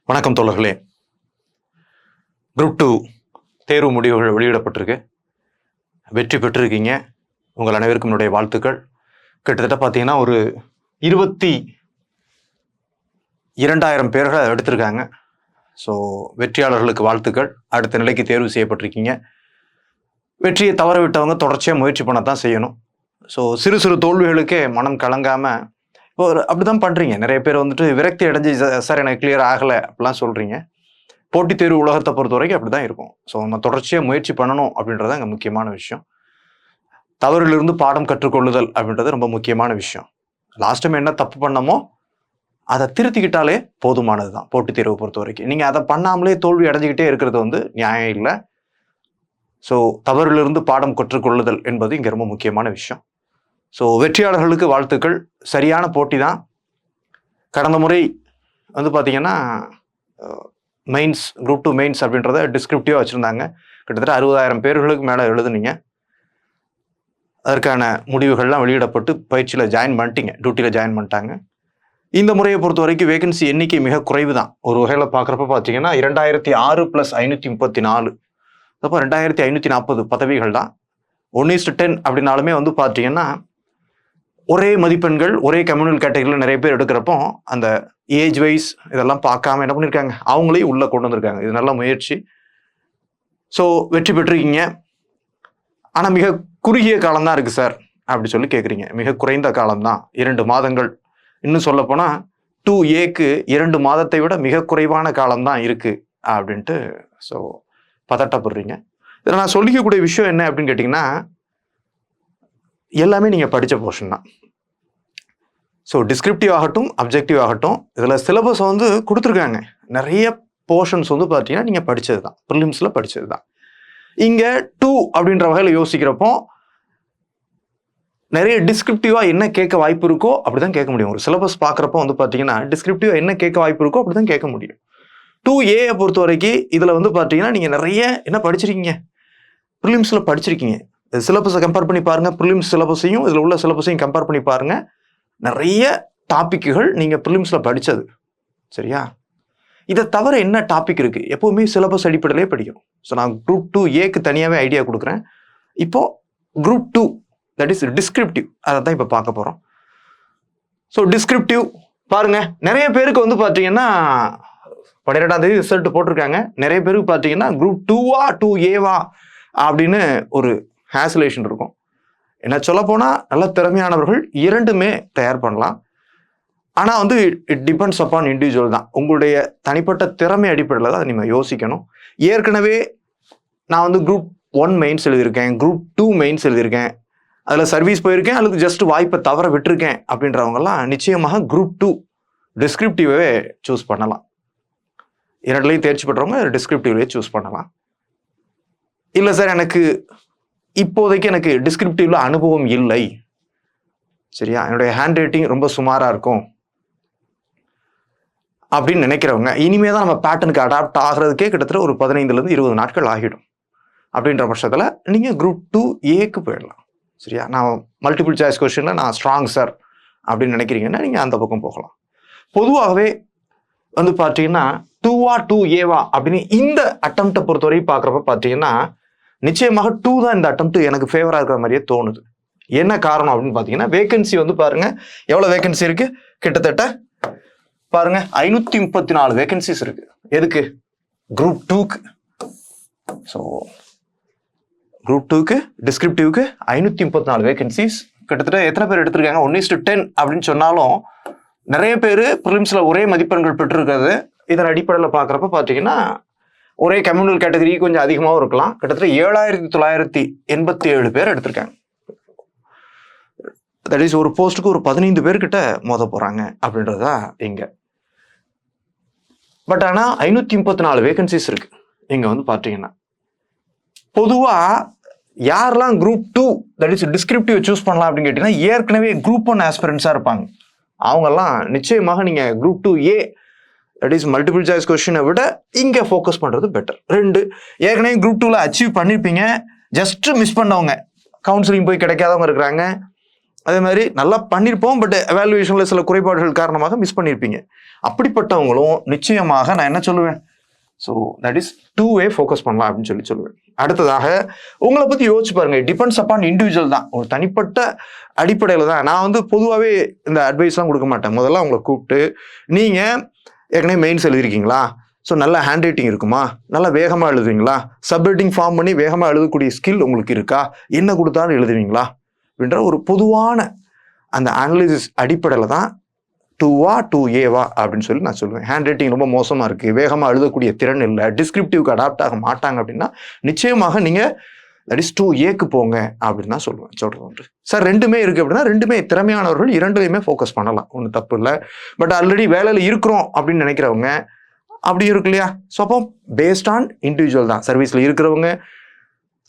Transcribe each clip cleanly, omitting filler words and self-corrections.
வணக்கம் தோழர்களே. குரூப் 2 தேர்வு முடிவுகள் வெளியிடப்பட்டிருக்கு. வெற்றி பெற்றிருக்கீங்க. உங்கள் அனைவருக்கும் என்னுடைய வாழ்த்துக்கள். கிட்டத்தட்ட பார்த்தீங்கன்னா ஒரு 22,000 பேர்களை எடுத்திருக்காங்க. ஸோ வெற்றியாளர்களுக்கு வாழ்த்துக்கள். அடுத்த நிலைக்கு தேர்வு செய்யப்பட்டிருக்கீங்க. வெற்றியை தவற விட்டவங்க தொடர்ச்சியாக முயற்சி பண்ணத்தான் செய்யணும். ஸோ சிறு சிறு தோல்விகளுக்கே மனம் கலங்காமல் இப்போ அப்படிதான் பண்ணுறீங்க. நிறைய பேர் வந்துட்டு விரக்தி அடைஞ்சு சார் எனக்கு கிளியர் ஆகலை அப்படிலாம் சொல்கிறீங்க. போட்டித் தேர்வு உலகத்தை பொறுத்த வரைக்கும் அப்படி தான் இருக்கும். ஸோ நம்ம தொடர்ச்சியாக முயற்சி பண்ணணும் அப்படின்றது அங்கே முக்கியமான விஷயம். தவறிலிருந்து பாடம் கற்றுக்கொள்ளுதல் அப்படின்றது ரொம்ப முக்கியமான விஷயம். லாஸ்ட் டைம் என்ன தப்பு பண்ணமோ அதை திருத்திக்கிட்டாலே போதுமானது தான் போட்டித் தேர்வை பொறுத்த வரைக்கும். நீங்கள் அதை பண்ணாமலே தோல்வி அடைஞ்சிக்கிட்டே இருக்கிறது நியாயம் இல்லை. ஸோ தவறிலிருந்து பாடம் கற்றுக்கொள்ளுதல் என்பது இங்கே ரொம்ப முக்கியமான விஷயம். ஸோ வெற்றியாளர்களுக்கு வாழ்த்துக்கள். சரியான போட்டி தான். கடந்த முறை பார்த்தீங்கன்னா மெயின்ஸ் குரூப் 2 மெயின்ஸ் அப்படின்றத டிஸ்கிரிப்டிவாக வச்சுருந்தாங்க. கிட்டத்தட்ட 60,000 பேர்களுக்கு மேலே எழுதுனீங்க. அதற்கான முடிவுகள்லாம் வெளியிடப்பட்டு பயிற்சியில் ஜாயின் பண்ணிட்டீங்க, டியூட்டியில் ஜாயின் பண்ணிட்டாங்க. இந்த முறையை பொறுத்த வரைக்கும் வேகன்சி எண்ணிக்கை மிக குறைவு தான். ஒரு வகையில் பார்க்குறப்ப பார்த்தீங்கன்னா 2006 + 534, அப்போ 2540 பதவிகள் தான். 1:10 அப்படின்னாலுமே பார்த்தீங்கன்னா ஒரே மதிப்பெண்கள் ஒரே கம்யூனல் கேட்டகரியில் நிறைய பேர் எடுக்கிறப்போ அந்த ஏஜ் வைஸ் இதெல்லாம் பார்க்காம என்ன பண்ணியிருக்காங்க, அவங்களையும் உள்ளே கொண்டு வந்திருக்காங்க. இது நல்ல முயற்சி. ஸோ வெற்றி பெற்றிருக்கீங்க. ஆனால் மிக குறுகிய காலம்தான் இருக்குது சார் அப்படி சொல்லி கேட்குறீங்க. மிக குறைந்த காலம்தான், 2 மாதங்கள். இன்னும் சொல்லப்போனால் 2Aக்கு 2 மாதத்தை விட மிக குறைவான காலம்தான் இருக்குது அப்படின்ட்டு ஸோ பதட்டப்படுறீங்க. இதில் நான் சொல்லிக்கக்கூடிய விஷயம் என்ன அப்படின்னு கேட்டிங்கன்னா, எல்லாமே நீங்கள் படித்த போர்ஷன் தான். ஸோ டிஸ்கிரிப்டிவ் ஆகட்டும், அப்ஜெக்டிவ் ஆகட்டும், இதில் சிலபஸ் கொடுத்துருக்காங்க. நிறைய போர்ஷன்ஸ் பார்த்தீங்கன்னா நீங்கள் படித்தது தான், ப்ரிலிம்ஸில் படித்தது தான். இங்கே 2 அப்படின்ற வகையில் யோசிக்கிறப்போ நிறைய டிஸ்கிரிப்டிவாக என்ன கேட்க வாய்ப்பு இருக்கோ அப்படி தான் கேட்க முடியும். ஒரு சிலபஸ் பார்க்குறப்போ பார்த்தீங்கன்னா டிஸ்கிரிப்டிவாக என்ன கேட்க வாய்ப்பு இருக்கோ அப்படி தான் கேட்க முடியும். 2Aயை பொறுத்த வரைக்கும் இதில் பார்த்தீங்கன்னா நீங்கள் நிறைய என்ன படிச்சிருக்கீங்க, ப்ரிலிம்ஸில் படிச்சிருக்கீங்க. சிலபஸை கம்பேர் பண்ணி பாருங்கள், ப்ரிலிம்ஸ் சிலபஸையும் இதில் உள்ள சிலபஸையும் கம்பேர் பண்ணி பாருங்கள். நிறைய டாப்பிக்குகள் நீங்கள் ப்ரிலிம்ஸில் படித்தது சரியா. இதை தவிர என்ன டாபிக் இருக்குது, எப்போவுமே சிலபஸ் அடிப்படையிலே படிக்கணும். ஸோ நான் குரூப் 2Aக்கு தனியாகவே ஐடியா கொடுக்குறேன். இப்போது குரூப் 2 தட் இஸ் டிஸ்கிரிப்டிவ், அதை தான் இப்போ பார்க்க போகிறோம். ஸோ டிஸ்கிரிப்டிவ் பாருங்கள், நிறைய பேருக்கு பார்த்தீங்கன்னா 12ஆம் தேதி ரிசல்ட் போட்டிருக்காங்க. நிறைய பேருக்கு பார்த்தீங்கன்னா குரூப் 2வா 2Aவா அப்படின்னு ஒரு ஹேசிலேஷன் இருக்கும். என்ன சொல்ல போனால் நல்ல திறமையானவர்கள் இரண்டுமே தயார் பண்ணலாம். ஆனால் இட் டிபெண்ட்ஸ் அப்பான் இண்டிவிஜுவல் தான். உங்களுடைய தனிப்பட்ட திறமை அடிப்படையில் தான் அதை நீங்கள் யோசிக்கணும். ஏற்கனவே நான் குரூப் 1 மெயின்ஸ் எழுதியிருக்கேன், குரூப் 2 மெயின்ஸ் எழுதியிருக்கேன், அதில் சர்வீஸ் போயிருக்கேன் அல்லது ஜஸ்ட் வாய்ப்பை தவற விட்டுருக்கேன் அப்படின்றவங்கலாம் நிச்சயமாக குரூப் 2 டிஸ்கிரிப்டிவே சூஸ் பண்ணலாம். இரண்டுலையும் தேர்ச்சி பெற்றவங்க டிஸ்கிரிப்டிவ்லேயே சூஸ் பண்ணலாம். இல்லை சார் எனக்கு இப்போதைக்கு எனக்கு டிஸ்கிரிப்டிவ்ல அனுபவம் இல்லை சரியா, என்னுடைய ஹேண்ட் ரைட்டிங் ரொம்ப சுமாராக இருக்கும் அப்படின்னு நினைக்கிறவங்க, இனிமே தான் நம்ம பேட்டர்னுக்கு அடாப்ட் ஆகிறதுக்கே கிட்டத்தட்ட ஒரு 15 to 20 நாட்கள் ஆகிடும். அப்படின்ற பட்சத்தில் நீங்கள் குரூப் 2Aக்கு போயிடலாம் சரியா. நான் மல்டிபிள் சாய்ஸ் கொஸ்டினில் நான் ஸ்ட்ராங் சார் அப்படின்னு நினைக்கிறீங்கன்னா நீங்கள் அந்த பக்கம் போகலாம். பொதுவாகவே பார்த்தீங்கன்னா 2வா 2Aவா அப்படின்னு இந்த அட்டம்ப்டை பொறுத்தவரை பார்க்குறப்ப பார்த்தீங்கன்னா நிச்சயமாக 2 தான் இந்த அட்டம்ப்ட் எனக்கு ஃபேவராக இருக்கிற மாதிரியே தோணுது. என்ன காரணம் அப்படின்னு பார்த்தீங்கன்னா வேகன்சி பாருங்க எவ்வளோ வேகன்சி இருக்கு, கிட்டத்தட்ட பாருங்க 534 வேகன்சிஸ் இருக்கு. எதுக்கு, குரூப் 2க்கு. ஸோ குரூப் 2க்கு டிஸ்கிரிப்டிவ்க்கு 534 வேகன்சிஸ். கிட்டத்தட்ட எத்தனை பேர் எடுத்திருக்காங்க, 1:10 அப்படின்னு சொன்னாலும் நிறைய பேர் ப்ரிலிம்ஸில் ஒரே மதிப்பெண்கள் பெற்றிருக்கிறது. இதன் அடிப்படையில் பார்க்குறப்ப பார்த்தீங்கன்னா ஒரே கம்யூனல் கேட்டகரி கொஞ்சம் அதிகமாகவும் இருக்கலாம். கிட்டத்தட்ட 7,987 பேர் எடுத்திருக்காங்க. தட் இஸ் ஒரு போஸ்ட்டுக்கு ஒரு 15 பேர்கிட்ட மோத போகிறாங்க அப்படின்றதா இங்கே. பட் ஆனால் 534 வேகன்சிஸ் இருக்கு இங்கே பார்த்தீங்கன்னா. பொதுவாக யாரெல்லாம் group 2 that is descriptive choose பண்ணலாம் அப்படின்னு கேட்டிங்கன்னா ஏற்கனவே குரூப் 1 ஆஸ்பிரன்ஸாக இருப்பாங்க. அவங்கெல்லாம் நிச்சயமாக நீங்கள் group 2A that is multiple choice கொஸ்டினை விட இங்கே ஃபோக்கஸ் பண்ணுறது பெட்டர். 2 ஏற்கனவே குரூப் 2ல அச்சீவ் பண்ணியிருப்பீங்க, ஜஸ்ட் மிஸ் பண்ணவங்க, கவுன்சிலிங் போய் கிடைக்காதவங்க இருக்கிறாங்க, அதே மாதிரி நல்லா பண்ணியிருப்போம், பட் எவாலுவேஷனில் சில குறைபாடுகள் காரணமாக மிஸ் பண்ணியிருப்பீங்க. அப்படிப்பட்டவங்களும் நிச்சயமாக நான் என்ன சொல்லுவேன், so that is 2A focus பண்ணலாம் அப்படின்னு சொல்லுவேன். அடுத்ததாக உங்களை பற்றி யோசிச்சு பாருங்க. டிபெண்ட்ஸ் அப்பான் இண்டிவிஜுவல் தான், ஒரு தனிப்பட்ட அடிப்படையில் தான். நான் வந்து பொதுவாகவே இந்த அட்வைஸ்லாம் கொடுக்க மாட்டேன். முதல்ல உங்களை கூப்பிட்டு நீங்கள் ஏற்கனவே மெயின்ஸ் எழுதிருக்கீங்களா, ஸோ நல்ல ஹேண்ட் ரைட்டிங் இருக்குமா, நல்லா வேகமாக எழுதுவீங்களா, சப்ரைட்டிங் ஃபார்ம் பண்ணி வேகமாக எழுதக்கூடிய ஸ்கில் உங்களுக்கு இருக்கா, என்ன கொடுத்தாலும் எழுதுவீங்களா அப்படின்ற ஒரு பொதுவான அந்த அனலிசிஸ் அடிப்படையில் தான் 2வா 2Aவா அப்படின்னு சொல்லி நான் சொல்லுவேன். ஹேண்ட் ரைட்டிங் ரொம்ப மோசமாக இருக்குது, வேகமாக எழுதக்கூடிய திறன் இல்லை, டிஸ்கிரிப்டிவ்க்கு அடாப்ட் ஆக மாட்டாங்க அப்படின்னா நிச்சயமாக நீங்கள் தட் இஸ் 2Aக்கு போங்க அப்படின்னு தான் சொல்கிறது. சார் ரெண்டுமே இருக்குது அப்படின்னா ரெண்டுமே திறமையானவர்கள் இரண்டுலையுமே ஃபோக்கஸ் பண்ணலாம், ஒன்றும் தப்பு இல்லை. பட் ஆல்ரெடி வேலையில் இருக்கிறோம் அப்படின்னு நினைக்கிறவங்க அப்படி இருக்கு இல்லையா, ஸோ அப்போ பேஸ்ட் ஆன் இண்டிவிஜுவல் தான். சர்வீஸில் இருக்கிறவங்க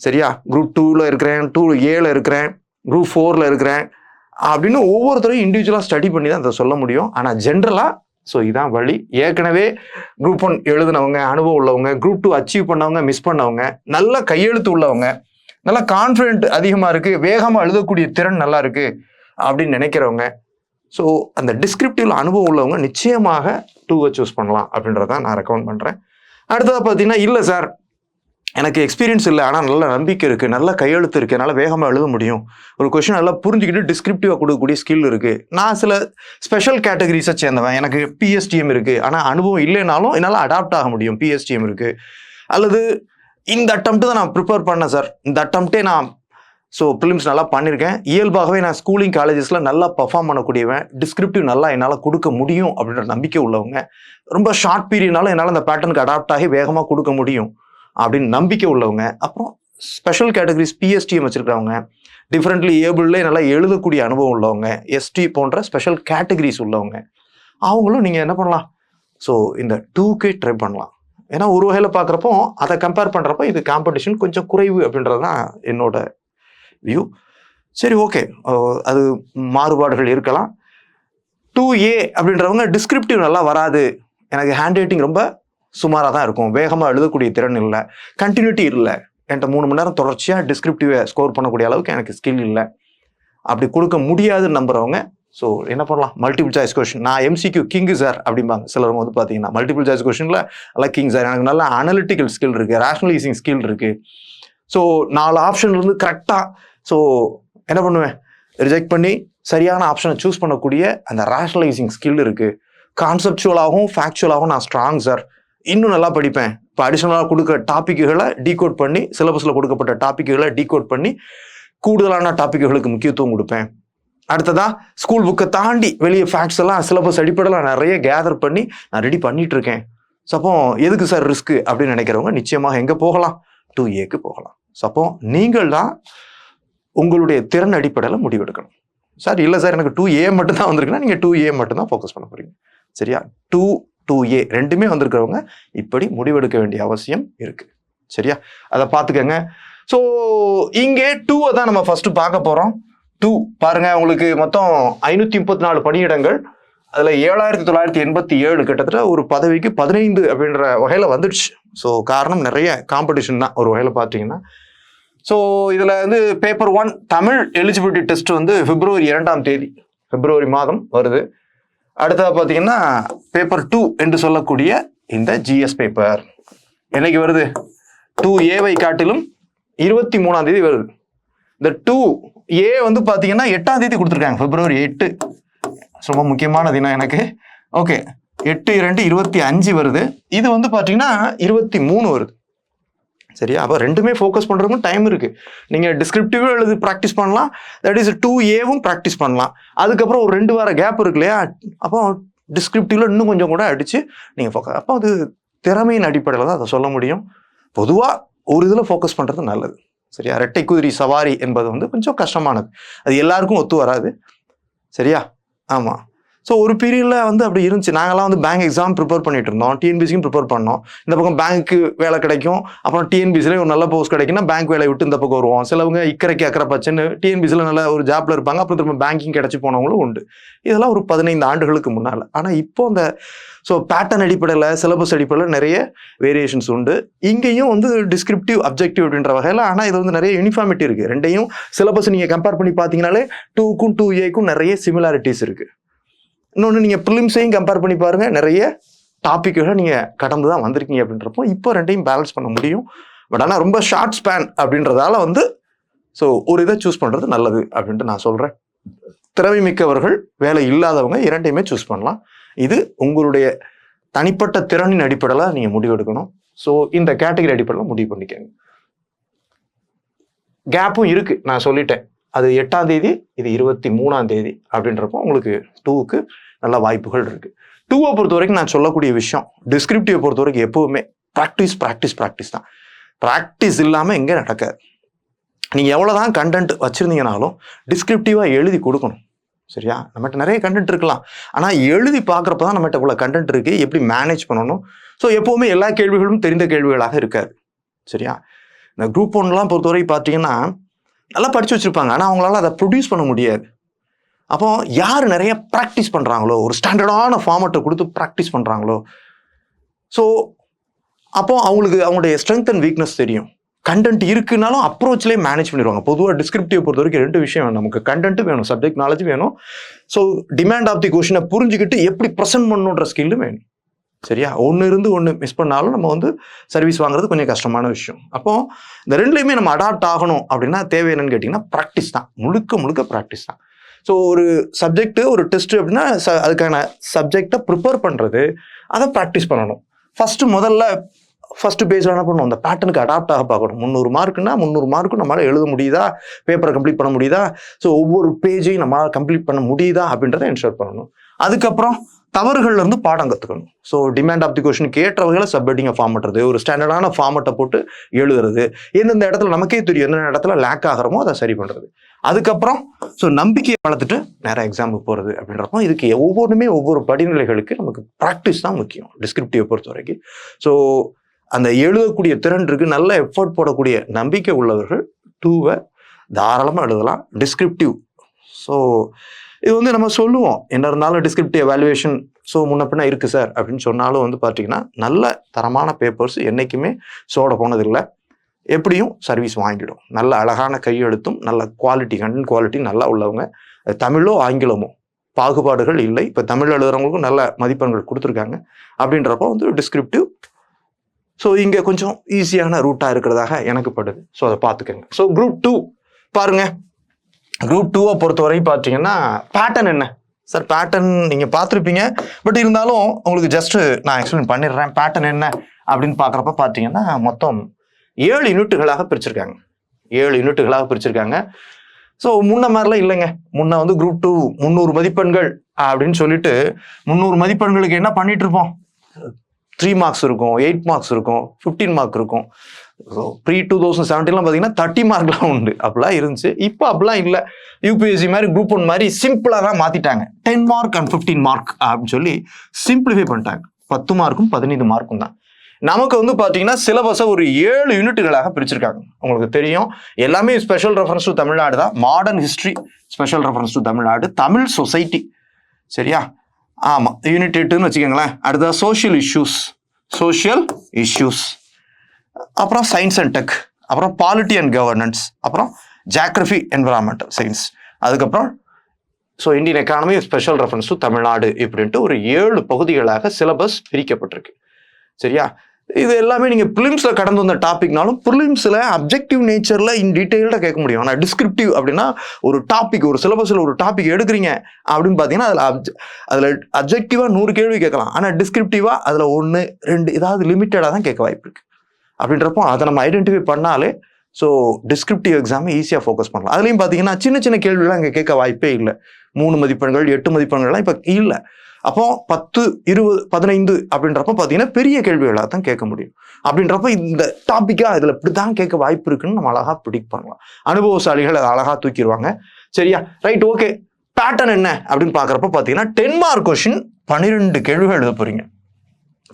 சரியா, குரூப் 2ல இருக்கிறேன், 2Aல இருக்கிறேன், குரூப் 4ல இருக்கிறேன் அப்படின்னு ஒவ்வொருத்தரையும் இண்டிவிஜுவலாக ஸ்டடி பண்ணி தான் அதை சொல்ல முடியும். ஆனால் ஜென்ரலாக ஸோ இதான் வழி. ஏற்கனவே குரூப் 1 எழுதினவங்க, அனுபவம் உள்ளவங்க, குரூப் 2 அச்சீவ் பண்ணவங்க, மிஸ் பண்ணவங்க, நல்ல கையெழுத்து உள்ளவங்க, நல்லா கான்ஃபிடென்ட் அதிகமாக இருக்குது, வேகமாக எழுதக்கூடிய திறன் நல்லா இருக்குது அப்படின்னு நினைக்கிறவங்க, ஸோ அந்த டிஸ்கிரிப்டிவ்ல அனுபவம் உள்ளவங்க நிச்சயமாக 2வை சூஸ் பண்ணலாம் அப்படின்றத நான் ரெக்கமெண்ட் பண்ணுறேன். அடுத்ததாக பார்த்தீங்கன்னா, இல்லை சார் எனக்கு எக்ஸ்பீரியன்ஸ் இல்லை, ஆனால் நல்ல நம்பிக்கை இருக்குது, நல்ல கையெழுத்து இருக்குது, என்னால் வேகமாக எழுத முடியும், ஒரு கொஸ்டின் நல்லா புரிஞ்சுக்கிட்டு டிஸ்கிரிப்டிவாக கொடுக்கக்கூடிய ஸ்கில் இருக்குது, நான் சில ஸ்பெஷல் கேட்டகரிஸை சேர்ந்தவன், எனக்கு PSTM இருக்குது, ஆனால் அனுபவம் இல்லைனாலும் என்னால் அடாப்ட் ஆக முடியும், PSTM இருக்குது, அல்லது இந்த அட்டம்ப்ட்டு தான் நான் ப்ரிப்பேர் பண்ணேன் சார், இந்த அட்டம்ப்டே நான் ஸோ ப்ரிலிம்ஸ் நல்லா பண்ணியிருக்கேன், இயல்பாகவே நான் ஸ்கூலிங் காலேஜஸில் நல்லா பர்ஃபார்ம் பண்ணக்கூடியவன், டிஸ்கிரிப்டிவ் நல்லா என்னால் கொடுக்க முடியும் அப்படின்ற நம்பிக்கை உள்ளவங்க, ரொம்ப ஷார்ட் பீரியட்னாலும் என்னால் அந்த பேட்டர்னுக்கு அடாப்ட் ஆகி வேகமாக கொடுக்க முடியும் அப்படின்னு நம்பிக்கை உள்ளவங்க, அப்புறம் ஸ்பெஷல் கேட்டகரிஸ் PSTM வச்சுருக்கிறவங்க, டிஃப்ரெண்ட்லி ஏபிள்லே நல்லா எழுதக்கூடிய அனுபவம் உள்ளவங்க, ST போன்ற ஸ்பெஷல் கேட்டகரிஸ் உள்ளவங்க, அவங்களும் நீங்கள் என்ன பண்ணலாம், ஸோ இந்த 2K ட்ரை பண்ணலாம். ஏன்னா ஒரு வகையில் பார்க்குறப்போ அதை கம்பேர் பண்ணுறப்போ இது காம்படிஷன் கொஞ்சம் குறைவு அப்படின்றது தான் என்னோட வியூ. சரி, ஓகே, அது மாறுபாடுகள் இருக்கலாம். 2A அப்படின்றவங்க டிஸ்கிரிப்டிவ் நல்லா வராது, எனக்கு ஹேண்ட் ரைட்டிங் ரொம்ப சுமாராக தான் இருக்கும், வேகமாக எழுதக்கூடிய திறன் இல்லை, கண்டினியூட்டி இல்லை, என்கிட்ட 3 மணி நேரம் தொடர்ச்சியாக டிஸ்கிரிப்டிவை ஸ்கோர் பண்ணக்கூடிய அளவுக்கு எனக்கு ஸ்கில் இல்லை, அப்படி கொடுக்க முடியாதுன்னு நம்புறவங்க ஸோ என்ன பண்ணலாம், மல்டிபிள் சாய்ஸ் கொஸ்டின், நான் MCQ கிங்கு சார் அப்படிம்பாங்க சிலவங்க வந்து பார்த்தீங்கன்னா, மல்டிபிள் சாய்ஸ் கொஸ்டினில் நல்லா கிங் சார், எனக்கு நல்ல அனலிட்டிக்கல் ஸ்கில் இருக்குது, ரேஷனலைசிங் ஸ்கில் இருக்குது, ஸோ 4 ஆப்ஷன்லேருந்து கரெக்டாக ஸோ என்ன பண்ணுவேன், ரிஜெக்ட் பண்ணி சரியான ஆப்ஷனை சூஸ் பண்ணக்கூடிய அந்த ரேஷனலைசிங் ஸ்கில் இருக்குது, கான்செப்சுவலாகவும் ஃபேக்சுவலாகவும் நான் ஸ்ட்ராங் சார், இன்னும் நல்லா படிப்பேன், இப்போ அடிஷ்னலாக கொடுக்குற டாப்பிக்குகளை டீகோட் பண்ணி, சிலபஸில் கொடுக்கப்பட்ட டாப்பிக்குகளை டீகோட் பண்ணி கூடுதலான டாப்பிக்குகளுக்கு முக்கியத்துவம் கொடுப்பேன், அடுத்ததா ஸ்கூல் புக்கை தாண்டி வெளியே ஃபேக்ட்ஸ் எல்லாம் சிலபஸ் அடிப்படையில் நிறைய கேதர் பண்ணி நான் ரெடி பண்ணிட்டு இருக்கேன். ஸோ அப்போ எதுக்கு சார் ரிஸ்க்கு அப்படின்னு நினைக்கிறவங்க நிச்சயமாக எங்கே போகலாம், 2Aக்கு போகலாம். ஸோ அப்போ நீங்கள் தான் உங்களுடைய திறன் அடிப்படையில் முடிவெடுக்கணும். சார் இல்லை சார் எனக்கு 2A மட்டும் தான் வந்திருக்குன்னா நீங்கள் 2A மட்டும் தான் ஃபோக்கஸ் பண்ண போறீங்க. சரியா, 2A ரெண்டுமே வந்திருக்கிறவங்க இப்படி முடிவெடுக்க வேண்டிய அவசியம் இருக்கு. சரியா, அதை பார்த்துக்கங்க. ஸோ இங்கே 2 தான் நம்ம ஃபர்ஸ்ட் பார்க்க போறோம். 2 பாருங்க, உங்களுக்கு மொத்தம் 534 பணியிடங்கள், அதில் 7987 கிட்டத்தட்ட ஒரு பதவிக்கு 15 அப்படின்ற வகையில் வந்துடுச்சு. ஸோ காரணம் நிறைய காம்படிஷன் தான் ஒரு வகையில் பார்த்தீங்கன்னா. ஸோ இதில் வந்து பேப்பர் 1 தமிழ் எலிஜிபிலிட்டி டெஸ்ட் வந்து February 2ஆம் தேதி, February மாதம் வருது. அடுத்தது பார்த்தீங்கன்னா பேப்பர் 2 என்று சொல்லக்கூடிய இந்த GS பேப்பர் என்னைக்கு வருது, 2Aவை காட்டிலும் 23ஆம் தேதி வருது. இந்த 2A வந்து பார்த்தீங்கன்னா 8ஆம் தேதி கொடுத்துருக்காங்க, February 8, ரொம்ப முக்கியமான தினம் எனக்கு. ஓகே, 8/2/25 வருது. இது வந்து பார்த்தீங்கன்னா 23 வருது. சரியா, அப்போ ரெண்டுமே ஃபோக்கஸ் பண்ணுறதுக்கும் டைம் இருக்குது. நீங்கள் டிஸ்கிரிப்டிவும் எழுதி ப்ராக்டிஸ் பண்ணலாம், தட் இஸ் 2Aவும் ப்ராக்டிஸ் பண்ணலாம். அதுக்கப்புறம் ஒரு 2 வார கேப் இருக்கு இல்லையா, அப்போ டிஸ்கிரிப்டிவில் இன்னும் கொஞ்சம் கூட அடித்து நீங்கள் ஃபோக்கஸ், அப்போ அது திறமையின் அடிப்படையில் தான் அதை சொல்ல முடியும். பொதுவாக ஒரு இதில் ஃபோக்கஸ் பண்ணுறது நல்லது. சரியா, ரெட்டை குதிரை சவாரி என்பது வந்து கொஞ்சம் கஷ்டமானது, அது எல்லாருக்கும் ஒத்து வராது. சரியா, ஆமாம். ஸோ ஒரு பீரியடில் வந்து அப்படி இருந்துச்சு. நாங்களாம் வந்து பேங்க் எக்ஸாம் ப்ரிப்பேர் பண்ணிட்டு இருந்தோம், டிஎன்பிசிக்கும் ப்ரிப்பேர் பண்ணோம். இந்த பக்கம் பேங்க்கு வேலை கிடைக்கும், அப்புறம் டிஎன்பிசியில் ஒரு நல்ல போஸ்ட் கிடைக்குன்னா பேங்க் வேலையை விட்டு இந்த பக்கம் வருவோம். சிலவங்க இக்கரைக்கு அக்கறை பச்சைன்னு டிஎன்பிசியில் நல்ல ஒரு ஜாப்ல இருப்பாங்க, அப்புறம் திரும்ப பேங்கிங் கிடைச்சி போனவங்களும் உண்டு. இதெல்லாம் ஒரு 15 ஆண்டுகளுக்கு முன்னால். ஆனால் இப்போ அந்த பேட்டர்ன் அடிப்படையில் சிலபஸ் அடிப்படையில் நிறைய வேரியேஷன்ஸ் உண்டு. இங்கேயும் வந்து டிஸ்கிரிப்டிவ் அப்ஜெக்டிவ் அப்படின்ற வகையில். ஆனால் இது வந்து நிறைய யூனிஃபார்மிட்டி இருக்குது. ரெண்டையும் சிலபஸ் நீங்கள் கம்பேர் பண்ணி பார்த்தீங்கனாலே 2க்கும் 2Aக்கும் நிறைய சிமிலாரிட்டிஸ் இருக்குது. இன்னொன்று நீங்கள் ப்ரிலிம்ஸையும் கம்பேர் பண்ணி பாருங்கள், நிறைய டாப்பிக்குகளை நீங்கள் கடந்து தான் வந்திருக்கீங்க அப்படின்றப்போ இப்போ ரெண்டையும் பேலன்ஸ் பண்ண முடியும். பட் ஆனால் ரொம்ப ஷார்ட் ஸ்பேன் அப்படின்றதால வந்து ஒரு இதை சூஸ் பண்ணுறது நல்லது அப்படின்ட்டு நான் சொல்கிறேன். திறமை மிக்கவர்கள், வேலை இல்லாதவங்க இரண்டையுமே சூஸ் பண்ணலாம். இது உங்களுடைய தனிப்பட்ட திறனின் அடிப்படையில் நீங்கள் முடிவெடுக்கணும். இந்த கேட்டகரி அடிப்படையில் முடிவு பண்ணிக்கங்க. கேப்பும் இருக்குது, நான் சொல்லிட்டேன். அது 8ஆம் தேதி, இது 23ஆம் தேதி அப்படின்றப்போ உங்களுக்கு 2க்கு நல்ல வாய்ப்புகள் இருக்குது. 2வை பொறுத்த வரைக்கும் நான் சொல்லக்கூடிய விஷயம், டிஸ்கிரிப்டிவை பொறுத்த வரைக்கும் எப்பவுமே ப்ராக்டிஸ் தான். ப்ராக்டிஸ் இல்லாமல் எங்கே நடக்காது. நீங்கள் எவ்வளோதான் கண்டென்ட் வச்சுருந்தீங்கனாலும் டிஸ்கிரிப்டிவாக எழுதி கொடுக்கணும். சரியா? நம்மகிட்ட நிறைய கண்டென்ட் இருக்கலாம், ஆனால் எழுதி பார்க்குறப்ப தான் நம்மகிட்ட இவ்வளோ கண்டென்ட் இருக்குது, எப்படி மேனேஜ் பண்ணணும். எப்போவுமே எல்லா கேள்விகளும் தெரிந்த கேள்விகளாக இருக்காது. சரியா? இந்த குரூப் 1லாம் பொறுத்தவரைக்கும் பார்த்தீங்கன்னா நல்லா படித்து வச்சுருப்பாங்க, ஆனால் அவங்களால அதை ப்ரொடியூஸ் பண்ண முடியாது. அப்போ யார் நிறைய ப்ராக்டிஸ் பண்ணுறாங்களோ, ஒரு ஸ்டாண்டர்டான ஃபார்மேட்டை கொடுத்து ப்ராக்டிஸ் பண்ணுறாங்களோ, அப்போ அவங்களுக்கு அவங்களுடைய ஸ்ட்ரென்த் அண்ட் வீக்னஸ் தெரியும். கண்டென்ட் இருக்குனாலும் அப்ரோச்லேயே மேனேஜ் பண்ணிடுவாங்க. பொதுவாக டிஸ்கிரிப்டிவ் பொறுத்த வரைக்கும் 2 விஷயம் வேணும். நமக்கு கண்டென்ட் வேணும், சப்ஜெக்ட் நாலேஜ் வேணும். டிமாண்ட் ஆஃப் தி கொஷினை புரிஞ்சுக்கிட்டு எப்படி ப்ரெசென்ட் பண்ணணுன்ற ஸ்கில்லும் வேணும். சரியா? ஒன்று இருந்து ஒன்று மிஸ் பண்ணாலும் நம்ம வந்து சர்வீஸ் வாங்குறது கொஞ்சம் கஷ்டமான விஷயம். அப்போ இந்த ரெண்டுலையுமே நம்ம அடாப்ட் ஆகணும் அப்படின்னா தேவை என்னன்னு கேட்டிங்கன்னா ப்ராக்டிஸ் தான், முழுக்க ப்ராக்டிஸ் தான். ஒரு சப்ஜெக்ட், ஒரு டெஸ்ட் அப்படின்னா அதுக்கான சப்ஜெக்டை ப்ரிப்பேர் பண்ணுறது, அதை ப்ராக்டிஸ் பண்ணணும். ஃபர்ஸ்ட் பேஜில் என்ன பண்ணணும், அந்த பேட்டர்னுக்கு அடாப்ட் ஆக பார்க்கணும். 300 மார்க்குன்னா 300 மார்க்கும் நம்மளால் எழுத முடியுதா, பேப்பரை கம்ப்ளீட் பண்ண முடியுதா, ஒவ்வொரு பேஜையும் நம்மளால் கம்ப்ளீட் பண்ண முடியுதா அப்படின்றத என்ஷூர் பண்ணணும். அதுக்கப்புறம் தவறுகள்ல இருந்து பாடம் கற்றுக்கணும். டிமாண்ட் ஆஃப் தி கொஸ்டினுக்கு ஏற்ற வகையில் சப்மிட்டிங்கை ஃபார்ம் பண்ணுறது, ஒரு ஸ்டாண்டர்டான ஃபார்மட்டை போட்டு எழுதுறது, எந்தெந்த இடத்துல நமக்கே தெரியும் எந்தெந்த இடத்துல லேக் ஆகிறோமோ அதை சரி பண்ணுறது. அதுக்கப்புறம் நம்பிக்கையை வளர்த்துட்டு நேராக எக்ஸாமுக்கு போகிறது அப்படின்றப்போ இதுக்கு ஒவ்வொன்றுமே ஒவ்வொரு படிநிலைகளுக்கு நமக்கு ப்ராக்டிஸ் தான் முக்கியம் டிஸ்கிரிப்டிவை பொறுத்த வரைக்கும். அந்த எழுதக்கூடிய திறன் இருக்கு, நல்ல எஃபர்ட் போடக்கூடிய நம்பிக்கை உள்ளவர்கள் 2வை தாராளமாக எழுதலாம். டிஸ்கிரிப்டிவ் இது வந்து நம்ம சொல்லுவோம், என்ன இருந்தாலும் டிஸ்கிரிப்டிவ் எவாலுவேஷன் முன்ன பின்ன இருக்குது சார் அப்படின்னு சொன்னாலும் வந்து பார்த்தீங்கன்னா நல்ல தரமான பேப்பர்ஸ் என்றைக்குமே சோட போனதில்லை. எப்படியும் சர்வீஸ் வாங்கிடும். நல்ல அழகான கையெழுத்தும் நல்ல குவாலிட்டி, கண்டென்ட் குவாலிட்டி நல்லா உள்ளவங்க, தமிழோ ஆங்கிலமோ பாகுபாடுகள் இல்லை. இப்போ தமிழ் எழுதுறவங்களுக்கும் நல்ல மதிப்பெண்கள் கொடுத்துருக்காங்க. அப்படின்றப்போ வந்து டிஸ்கிரிப்டிவ் இங்கே கொஞ்சம் ஈஸியான ரூட்டாக இருக்கிறதாக எனக்கு படுது. அதை பார்த்துக்கோங்க. குரூப் 2 பாருங்க. குரூப் 2வை பொறுத்தவரை பார்த்தீங்கன்னா பேட்டர்ன் என்ன சார், பேட்டர்ன் நீங்கள் பார்த்துருப்பீங்க, பட் இருந்தாலும் உங்களுக்கு ஜஸ்ட்டு நான் எக்ஸ்பிளைன் பண்ணிடுறேன். பேட்டர்ன் என்ன அப்படின்னு பார்க்குறப்ப பார்த்தீங்கன்னா மொத்தம் 7 யூனிட்டுகளாக பிரிச்சிருக்காங்க. 7 யூனிட்டுகளாக பிரிச்சிருக்காங்க. முன்ன மாதிரிலாம் இல்லைங்க. முன்ன வந்து குரூப் 2 300 மதிப்பெண்கள் அப்படின்னு சொல்லிட்டு 300 மதிப்பெண்களுக்கு என்ன பண்ணிட்டு இருப்போம், 3 மார்க்ஸ் இருக்கும், 8 மார்க்ஸ் இருக்கும், 15 மார்க் இருக்கும். ப்ரீ 2017 பார்த்தீங்கன்னா 30 மார்க்லாம் உண்டு. அப்படிலாம் இருந்துச்சு. இப்போ அப்படிலாம் இல்லை. யூபிஎஸ்சி மாதிரி குரூப் 1 மாதிரி சிம்பிளாக தான் மாற்றிட்டாங்க. 10 மார்க் அண்ட் 15 மார்க் அப்படின்னு சொல்லி சிம்பிளிஃபை பண்ணிட்டாங்க. 10 மார்க்கும் 15 மார்க்கும் தான். நமக்கு வந்து பார்த்தீங்கன்னா சிலபஸை ஒரு 7 யூனிட்டுகளாக பிரிச்சிருக்காங்க. உங்களுக்கு தெரியும், எல்லாமே ஸ்பெஷல் ரெஃபரன்ஸ் டு தமிழ்நாடு தான். Modern history special reference to Tamil Nadu, Tamil society, சரியா? ஆமாம், யூனிட் 8ன்னு வச்சுக்கோங்களேன். அடுத்த சோஷியல் இஷ்யூஸ், அப்புறம் சயின்ஸ் அண்ட் டெக், அப்புறம் பாலிட்டி அண்ட் கவர்னன்ஸ், அப்புறம் ஜியாகிரபி என்விரான்மெண்டல் சயின்ஸ், அதுக்கப்புறம் Indian economy special reference to Tamil Nadu இப்படின்ட்டு ஒரு 7 பகுதிகளாக சிலபஸ் பிரிக்கப்பட்டிருக்கு. சரியா? இது எல்லாமே நீங்கள் ப்ரிலிம்ஸில் கடந்து வந்த டாபிக்னாலும் ப்ரிலிம்ஸில் அப்ஜெக்டிவ் நேச்சரில் இன் டீட்டெயில்டாக கேட்க முடியும். ஆனால் டிஸ்கிரிப்டிவ் அப்படின்னா ஒரு டாபிக், ஒரு சிலபஸில் ஒரு டாபிக் எடுக்கிறீங்க அப்படின்னு பார்த்தீங்கன்னா அதில் அப்ஜெக்டிவாக 100 கேள்வி கேட்கலாம். ஆனால் டிஸ்கிரிப்டிவாக அதில் 1, 2 ஏதாவது லிமிட்டடாக தான் கேட்க வாய்ப்பு இருக்குது. அப்படின்றப்போ அதை நம்ம ஐடென்டிஃபை பண்ணாலே டிஸ்கிரிப்டிவ் எக்ஸாமை ஈஸியாக ஃபோக்கஸ் பண்ணலாம். அதுலேயும் பார்த்தீங்கன்னா சின்ன சின்ன கேள்விலாம் அங்கே கேட்க வாய்ப்பே இல்லை. 3 மதிப்பெண்கள் 8 மதிப்பெண்கள்லாம் இப்போ இல்லை. அப்போ 10, 20, 15 அப்படின்றப்ப பார்த்தீங்கன்னா பெரிய கேள்விகளாக தான் கேட்க முடியும். அப்படின்றப்ப இந்த டாப்பிக்காக இதில் இப்படி தான் கேட்க வாய்ப்பு இருக்குன்னு நம்ம அழகாக ப்ரிடிக்ட் பண்ணலாம். அனுபவசாலிகள் அதை அழகாக தூக்கிடுவாங்க. சரியா? Right, okay. பேட்டர்ன் என்ன அப்படின்னு பார்க்குறப்ப பார்த்தீங்கன்னா 10 மார்க் கொஷின் 12 கேள்விகள் எழுத போறீங்க.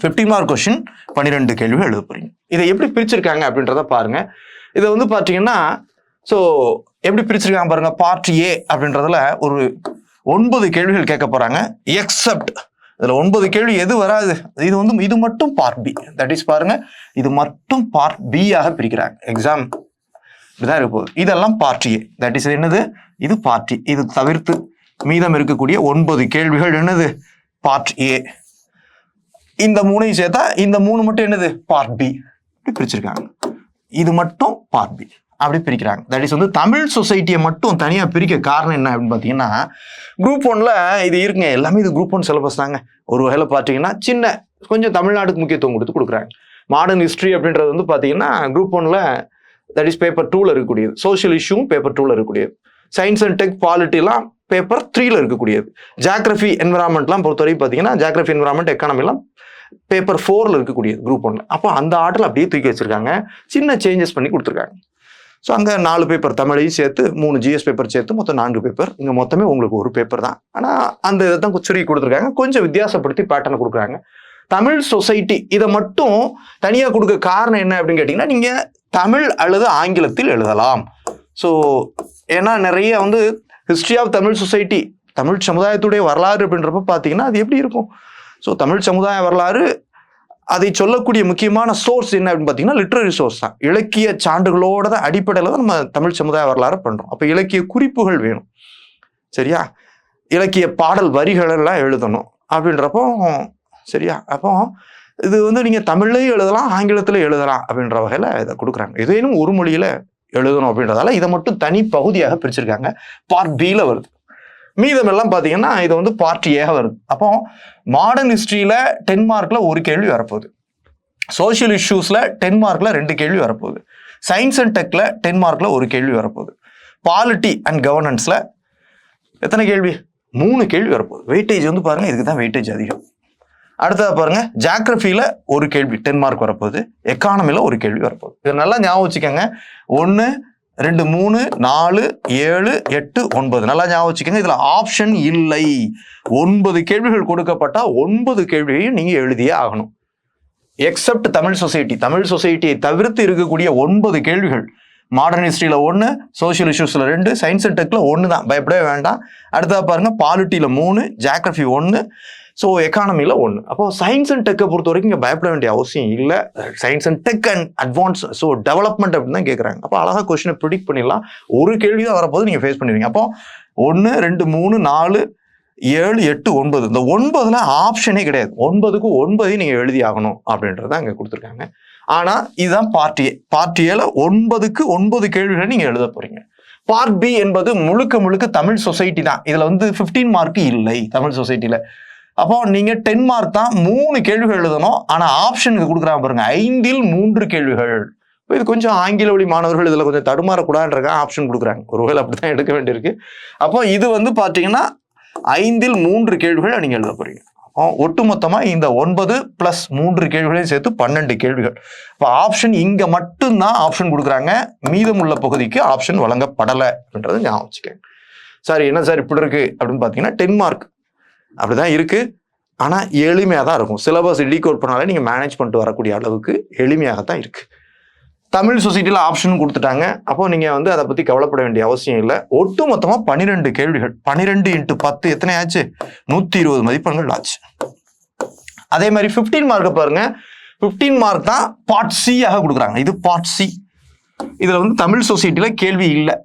15 மார்க் கொஷின் 12 கேள்விகள் எழுத போறீங்க. இதை எப்படி பிரிச்சிருக்காங்க அப்படின்றத பாருங்க. இதை வந்து பார்த்தீங்கன்னா ஸோ எப்படி பிரிச்சிருக்காங்க பாருங்க. பார்ட் ஏ அப்படின்றதுல ஒரு 9 கேள்விகள் கேட்க போறாங்க. எக்ஸப்ட் இதுல 9 கேள்வி எது வராது, இது மட்டும் பார்ட் பி. தட் இஸ் பாருங்க, இது மட்டும் பார்ட் பி ஆக பிரிக்கிறாங்க. எக்ஸாம் இப்படிதான் இருக்க போகுது. இதெல்லாம் பார்ட் ஏ. தட் இஸ் என்னது, இது பார்ட் ஏ. இது தவிர்த்து மீதம் இருக்கக்கூடிய 9 கேள்விகள் என்னது, பார்ட் ஏ. இந்த 3ஐயும் சேர்த்தா இந்த 3 மட்டும் என்னது, பார்ட் பி. இப்படி பிரிச்சிருக்காங்க. இது மட்டும் பார்ட் பி அப்படி பிரிக்கிறாங்க. தட் இஸ் வந்து தமிழ் சொசைட்டியை மட்டும் தனியாக பிரிக்க காரணம் என்ன அப்படின்னு பார்த்தீங்கன்னா, குரூப் 1ல இது இருக்குங்க, எல்லாமே இது குரூப் 1 சிலபஸ் தாங்க. ஒரு வகையில் பார்த்தீங்கன்னா சின்ன கொஞ்சம் தமிழ்நாட்டுக்கு முக்கியத்துவம் கொடுக்குறாங்க. மாடர்ன் ஹிஸ்ட்ரி அப்படின்றது வந்து பார்த்தீங்கன்னா குரூப் 1ல தட் இஸ் பேப்பர் 2ல இருக்கக்கூடியது. சோஷியல் இஷ்யூவும் பேப்பர் 2ல இருக்கக்கூடியது. சயின்ஸ் அண்ட் டெக் பாலிட்டிலாம் பேப்பர் 3ல இருக்கக்கூடியது. ஜியாகிரபி என்விரான்மெண்ட்லாம் பொறுத்தவரைக்கும் பார்த்தீங்கன்னா ஜியாகிரபி என்விரான்மெண்ட் எக்கானமிலாம் பேப்பர் 4ல இருக்கக்கூடியது குரூப் 1ல. அப்போ அந்த ஆர்டரில் அப்படியே தூக்கி வச்சிருக்காங்க, சின்ன சேஞ்சஸ் பண்ணி கொடுத்துருக்காங்க. ஸோ அங்கே 4 பேப்பர் தமிழையும் சேர்த்து 3 ஜிஎஸ் பேப்பர் சேர்த்து மொத்தம் 4 பேப்பர். இங்கே மொத்தமே உங்களுக்கு ஒரு பேப்பர் தான். ஆனால் அந்த இதை தான் சுருக்கி கொடுத்துருக்காங்க, கொஞ்சம் வித்தியாசப்படுத்தி பேட்டர்னை கொடுக்குறாங்க. தமிழ் சொசைட்டி இதை மட்டும் தனியாக கொடுக்க காரணம் என்ன அப்படின்னு கேட்டிங்கன்னா, நீங்கள் தமிழ் அல்லது ஆங்கிலத்தில் எழுதலாம். ஸோ ஏன்னா நிறைய வந்து history of Tamil society, Tamil சமுதாயத்துடைய வரலாறு அப்படின்றப்ப பார்த்தீங்கன்னா அது எப்படி இருக்கும். ஸோ தமிழ் சமுதாய வரலாறு அதை சொல்லக்கூடிய முக்கியமான சோர்ஸ் என்ன அப்படின்னு பார்த்தீங்கன்னா லிட்ரரி சோர்ஸ் தான். இலக்கிய சான்றுகளோட தான் அடிப்படையில் தான் நம்ம தமிழ் சமுதாய வரலாறு பண்ணுறோம். அப்போ இலக்கிய குறிப்புகள் வேணும், சரியா, இலக்கிய பாடல் வரிகள் எல்லாம் எழுதணும் அப்படின்றப்போ சரியா. அப்போ இது வந்து நீங்கள் தமிழ்லையும் எழுதலாம் ஆங்கிலத்தில் எழுதலாம் அப்படின்ற வகையில் இதை கொடுக்குறாங்க. ஏதேனும் ஒரு மொழியில் எழுதணும் அப்படின்றதால இதை மட்டும் தனி பகுதியாக பிரிச்சிருக்காங்க. பார்ட் பியில் வருது. மீதம் எல்லாம் பார்த்தீங்கன்னா இது வந்து பார்ட் ஏ வருது. அப்போ மாடர்ன் ஹிஸ்ட்ரியில் 10 மார்க்ல ஒரு கேள்வி வரப்போகுது. சோஷியல் இஷ்யூஸில் 10 மார்க்ல 2 கேள்வி வரப்போகுது. சயின்ஸ் அண்ட் டெக்ல 10 மார்க்ல ஒரு கேள்வி வரப்போகுது. பாலிட்டி அண்ட் கவர்னன்ஸில் எத்தனை கேள்வி, 3 கேள்வி வரப்போகுது. வெயிட்டேஜ் வந்து பாருங்க, இதுக்கு தான் வெயிட்டேஜ் அதிகம். அடுத்தது பாருங்க, ஜியாகிரபியில் ஒரு கேள்வி 10 மார்க் வரப்போகுது. எக்கானமியில் ஒரு கேள்வி வரப்போகுது. இதை நல்லா ஞாபகம் வச்சுக்கோங்க. 1 2 3 4 7 8 9 நல்லா ஞாபகம் வச்சுக்கோங்க. இதுல ஆப்ஷன் இல்லை. 9 கேள்விகள் கொடுக்கப்பட்டா 9 கேள்வியையும் நீங்க எழுதியே ஆகணும். எக்ஸப்ட் தமிழ் சொசைட்டி, தமிழ் சொசைட்டியை தவிர்த்து இருக்கக்கூடிய 9 கேள்விகள். மாடர்ன் ஹிஸ்டரியில 1, சோஷியல் இஷ்யூஸ்ல 2, சயின்ஸ் அண்ட் டெக்ல 1 தான், பயப்படவே வேண்டாம். அடுத்தது பாருங்க, பாலிட்டியில 3, ஜியாகிரபி 1, ஸோ எக்கானமியில் 1. அப்போ சயின்ஸ் அண்ட் டெக்கை பொறுத்த வரைக்கும் இங்கே பயப்பட வேண்டிய அவசியம் இல்லை. Science and tech and advance, so development அப்படின்னு தான் கேட்குறாங்க. அப்போ அழகாக கொஸ்டினை ப்ரிடிக்ட் பண்ணிடலாம். ஒரு கேள்வி தான் வரப்போது, நீங்கள் ஃபேஸ் பண்ணிடுவீங்க. அப்போ 1 2 3 4 7 8 9, இந்த 9ல் ஆப்ஷனே கிடையாது. 9க்கு 9 நீங்கள் எழுதி ஆகணும் அப்படின்றத அங்கே கொடுத்துருக்காங்க. ஆனால் இதுதான் பார்ட் ஏ. பார்ட் ஏல 9க்கு 9 கேள்விகளை நீங்கள் எழுத போறீங்க. பார்ட் பி என்பது முழுக்க முழுக்க தமிழ் சொசைட்டி தான். இதில் வந்து 15 மார்க் இல்லை தமிழ் சொசைட்டியில். அப்போ நீங்க 10 மார்க் தான் 3 கேள்விகள் எழுதணும். ஆனா ஆப்ஷனுக்கு கொடுக்குறாங்க பாருங்க, 5ல் 3 கேள்விகள். இது கொஞ்சம் ஆங்கில வழி மாணவர்கள் இதுல கொஞ்சம் தடுமாறக்கூடாதுன்றக்க ஆப்ஷன் கொடுக்குறாங்க. ஒருவேளை அப்படித்தான் எடுக்க வேண்டியிருக்கு. அப்போ இது வந்து பாத்தீங்கன்னா 5ல் 3 கேள்விகள் நீங்க எழுத போறீங்க. அப்போ ஒட்டுமொத்தமா இந்த 9 + 3 கேள்விகளையும் சேர்த்து 12 கேள்விகள். இப்போ ஆப்ஷன் இங்க மட்டும்தான் ஆப்ஷன் கொடுக்குறாங்க, மீதமுள்ள பகுதிக்கு ஆப்ஷன் வழங்கப்படலை அப்படின்றத ஞாபகம் வச்சுக்கோங்க. சார் என்ன சார் இப்படி இருக்கு அப்படின்னு பாத்தீங்கன்னா 10 மார்க் அப்படிதான் இருக்கு. ஆனா எளிமையாக தான் இருக்கும். சிலபஸ் டீகோட் பண்ணாலே நீங்க மேனேஜ் பண்ணிட்டு வரக்கூடிய அளவுக்கு எளிமையாகத்தான் இருக்கு. தமிழ் சொசைட்டியில் ஆப்ஷன் கொடுத்துட்டாங்க. அப்போ நீங்க வந்து அதை பத்தி கவலைப்பட வேண்டிய அவசியம் இல்லை. ஒட்டு மொத்தமா 12 கேள்விகள். 12 × 10 எத்தனை ஆச்சு, 120 மதிப்பெண்கள் ஆச்சு. அதே மாதிரி 15 மார்க் பாருங்க, 15 மார்க் தான் பார்ட் சி ஆக கொடுக்குறாங்க. இது பார்ட் சி. இதுல வந்து தமிழ் சொசைட்டில கேள்வி இல்லை.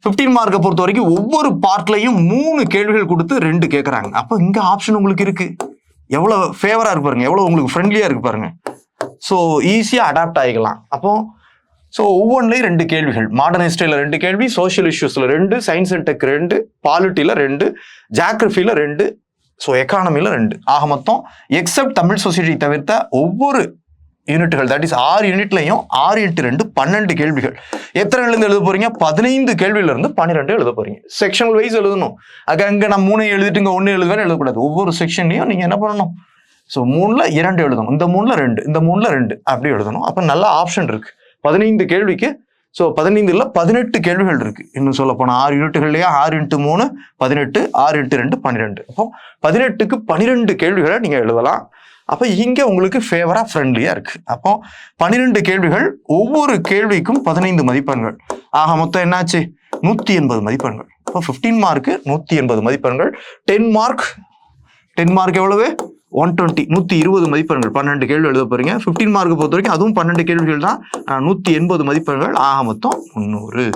15 மார்க்கை பொறுத்த வரைக்கும் ஒவ்வொரு பார்ட்லையும் 3 கேள்விகள் கொடுத்து 2 கேட்குறாங்க. அப்போ இங்க ஆப்ஷன் உங்களுக்கு இருக்கு. எவ்வளவு ஃபேவரா இருக்கு பாருங்க, எவ்வளவு உங்களுக்கு ஃப்ரெண்ட்லியா இருக்கு பாருங்க. ஸோ ஈஸியாக அடாப்ட் ஆகிக்கலாம். அப்போ ஸோ ஒவ்வொன்றிலையும் 2 கேள்விகள். மாடர்ன் ஹிஸ்டரியில் 2 கேள்வி, சோஷியல் இஷ்யூஸில் 2, சயின்ஸ் அண்ட் டெக் 2, பாலிட்டியில் 2, ஜியாகிரபியில் 2, ஸோ எக்கானமியில் 2. ஆக மொத்தம் எக்ஸப்ட் தமிழ் சொசைட்டி தவிர்த்த ஒவ்வொரு யூனிட்டுகள், தட் இஸ் 6 யூனிட்லையும் 6 × 2 12 கேள்விகள். எத்தனைலேருந்து எழுத போறீங்க, 15 கேள்வியிலிருந்து 12 எழுத போறீங்க. செக்ஷனல் வைஸ் எழுதணும். அங்கே நான் 3 எழுதிட்டு இங்கே 1 எழுதுவேன்னு எழுதக்கூடாது. ஒவ்வொரு செக்ஷன்லையும் நீங்கள் என்ன பண்ணணும், ஸோ 3ல் 2 எழுதணும், இந்த 3ல் 2, இந்த 3ல் 2 அப்படி எழுதணும். அப்போ நல்ல ஆப்ஷன் இருக்கு. 15 கேள்விக்கு ஸோ 15 இல்லை 18 கேள்விகள் இருக்கு. இன்னும் சொல்ல போனால் 6 யூனிட்டுகள்லையா 6 × 3 18, 6 × 2 12. அப்போ 18க்கு 12 கேள்விகளை நீங்க எழுதலாம். அப்போ இங்க உங்களுக்கு ஃபேவரா ஃப்ரெண்ட்லியா இருக்கு. அப்போ 12 கேள்விகள், ஒவ்வொரு கேள்விக்கும் 15 மதிப்பெண்கள். ஆக மொத்தம் என்னாச்சு 180 மதிப்பெண்கள். இப்போ 15 மார்க்கு 180 மதிப்பெண்கள். 10 மார்க் எவ்வளவு 120, 120 மதிப்பெண்கள். 12 கேள்வி எழுத போறீங்க. 15 மார்க் பொறுத்த வரைக்கும் அதுவும் 12 கேள்விகள் தான், 180 மதிப்பெண்கள். ஆக மொத்தம் 300.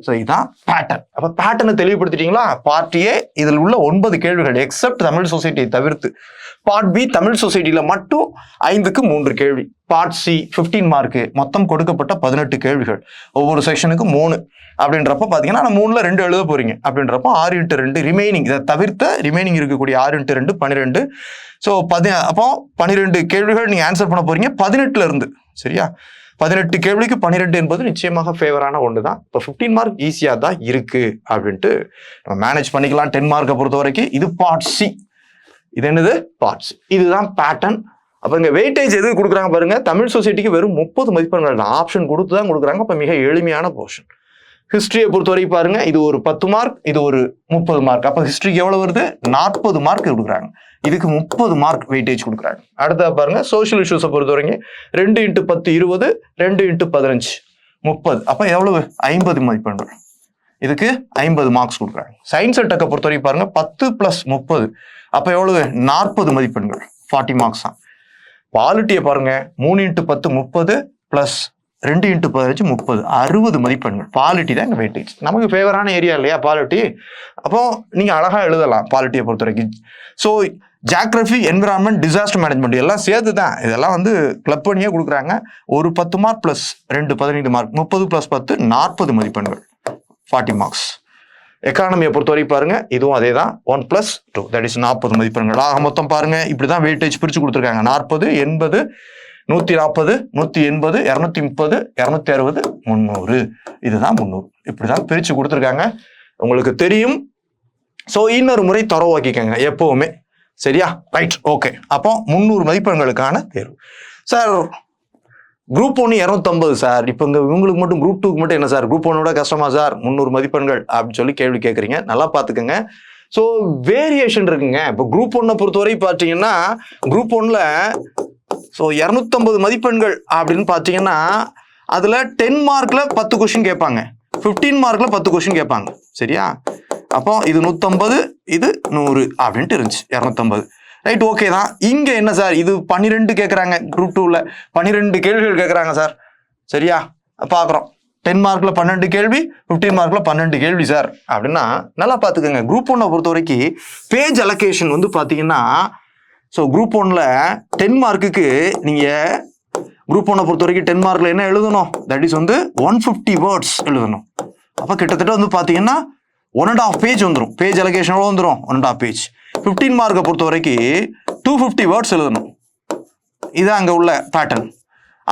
ஸோ இதுதான் பேட்டர்ன். அப்போ பேட்டர்னை தெளிவுபடுத்திட்டீங்களா? பார்ட் ஏ இதில் உள்ள 9 கேள்விகள் எக்ஸப்ட் தமிழ் சொசைட்டியை தவிர்த்து. பார்ட் பி தமிழ் சொசைட்டியில மட்டும் 5க்கு 3 கேள்வி. பார்ட் சி 15 மார்க்கு, மொத்தம் கொடுக்கப்பட்ட 18 கேள்விகள், ஒவ்வொரு செக்ஷனுக்கு 3 அப்படின்றப்ப பாத்தீங்கன்னா 3ல் 2 எழுத போறீங்க. அப்படின்றப்போ 6 × 2 ரிமைனிங், இதை தவிர்த்த ரிமைனிங் இருக்கக்கூடிய 6 × 2 12. ஸோ அப்போ 12 கேள்விகள் நீங்க ஆன்சர் பண்ண போறீங்க 18ல இருந்து. சரியா? 18 கேள்விக்கு 12 என்பது நிச்சயமாக ஃபேவரான ஒன்று தான். இப்போ 15 மார்க் ஈஸியா தான் இருக்கு அப்படின்ட்டு நம்ம மேனேஜ் பண்ணிக்கலாம். 10 மார்க்கை பொறுத்த வரைக்கும் இது பார்ட் சி. இது என்னது? பார்ட்ஸ். இதுதான் பேட்டர்ன். அப்போ இங்கே வெயிட்டேஜ் எது கொடுக்குறாங்க பாருங்க. தமிழ் சொசைட்டிக்கு வெறும் 30 மதிப்பெண்கள் தான், ஆப்ஷன் கொடுத்து தான் கொடுக்குறாங்க. அப்போ மிக எளிமையான போர்ஷன். ஹிஸ்டரியை பொறுத்த வரைக்கும் பாருங்க, இது ஒரு 10 மார்க், இது ஒரு 30 மார்க். அப்போ ஹிஸ்டரிக்கு எவ்வளவு வருது? 40 மார்க் கொடுக்குறாங்க. இதுக்கு 30 மார்க் வெயிட்டேஜ் கொடுக்குறாங்க. அடுத்தா பாருங்க சோஷியல் இஷ்யூஸை பொறுத்த வரைக்கும் 2 × 10 20, 2 × 15 30. அப்போ எவ்வளவு? 50 மதிப்பெண்கள். இதுக்கு 50 மார்க்ஸ் கொடுக்குறாங்க. சயின்ஸ் அண்ட் டெக்கை பொறுத்த வரைக்கும் பாருங்க 10 + 30, அப்போ எவ்வளவு? 40 மதிப்பெண்கள், 40 மார்க்ஸ் தான். பாலிட்டியை பாருங்க 3 × 10 30 + 2 × 15 30, 60 மதிப்பெண்கள். பாலிட்டி தான் இங்கே வெயிட்டேஜ். நமக்கு ஃபேவரான ஏரியா இல்லையா பாலிட்டி? அப்போ நீங்க அழகா எழுதலாம் பாலிட்டியை பொறுத்த வரைக்கும். So geography, environment, disaster management எல்லாம் சேர்த்து தான் இதெல்லாம் வந்து கிளப் பண்ணியே கொடுக்குறாங்க. ஒரு 10 மார்க் + 2 15 மார்க், 30 + 10 40 மதிப்பெண்கள், 40 மார்க்ஸ். எக்கானமியை பொறுத்த வரைக்கும் பாருங்க, இதுவும் அதே தான். 1 + 2 தட் இஸ் 40 மதிப்பெண்கள். ஆக மொத்தம் பாருங்க இப்படிதான் வெயிட்டேஜ் பிரிச்சு கொடுத்துருக்காங்க. 40 80 140 180 230 260 300. இதுதான் 300. இப்படிதான் பிரிச்சு கொடுத்துருக்காங்க, உங்களுக்கு தெரியும். ஸோ இன்னொரு முறை தரவாக்கிக்கங்க எப்பவுமே. சரியா? Right, okay. அப்போ 300 மதிப்பெண்களுக்கான தேர்வு. சார் குரூப் 1 250 சார், இப்போ இவங்களுக்கு மட்டும் குரூப் 2க்கு மட்டும் என்ன சார், குரூப் 1 கஷ்டமா சார் 300 மதிப்பெண்கள் அப்படின்னு சொல்லி கேள்வி கேட்குறீங்க. நல்லா பார்த்துக்கோங்க. ஸோ வேரியேஷன் இருக்குங்க. இப்போ குரூப் 1 பொறுத்தவரை பார்த்தீங்கன்னா குரூப் 1ல ஸோ 250 மதிப்பெண்கள் அப்படின்னு பார்த்தீங்கன்னா அதில் 10 மார்க்ல 10 கொஸ்டின் கேட்பாங்க, 15 மார்க்ல 10 கொஸ்டின் கேட்பாங்க. சரியா? அப்போ இது 150, இது 100 அப்படின்ட்டு இருந்துச்சு 250. ரைட், ஓகே தான். இங்க என்ன சார், இது 12 கேட்குறாங்க. குரூப் 2ல 12 கேள்விகள் கேட்குறாங்க சார். சரியா? பார்க்குறோம் 10 மார்க்ல 12 கேள்வி, 15 மார்க்ல 12 கேள்வி சார் அப்படின்னா நல்லா பார்த்துக்கோங்க. குரூப் 1 பொறுத்த வரைக்கும் பேஜ் அலோகேஷன் வந்து பார்த்தீங்கன்னா, ஸோ குரூப் 1ல 10 மார்க்குக்கு நீங்க குரூப் 1 பொறுத்த வரைக்கும் 10 மார்க்ல என்ன எழுதணும்? தட் இஸ் வந்து 150 வேர்ட்ஸ் எழுதணும். அப்போ கிட்டத்தட்ட வந்து பார்த்தீங்கன்னா 1.5 பேஜ் வந்துடும். பேஜ் அலோகேஷன் எவ்வளோ வந்துடும்? 1.5 பேஜ். 15 மார்க்கை பொறுத்த வரைக்கும் 250 வேர்ட்ஸ் எழுதணும். இது அங்கே உள்ள பேட்டர்ன்.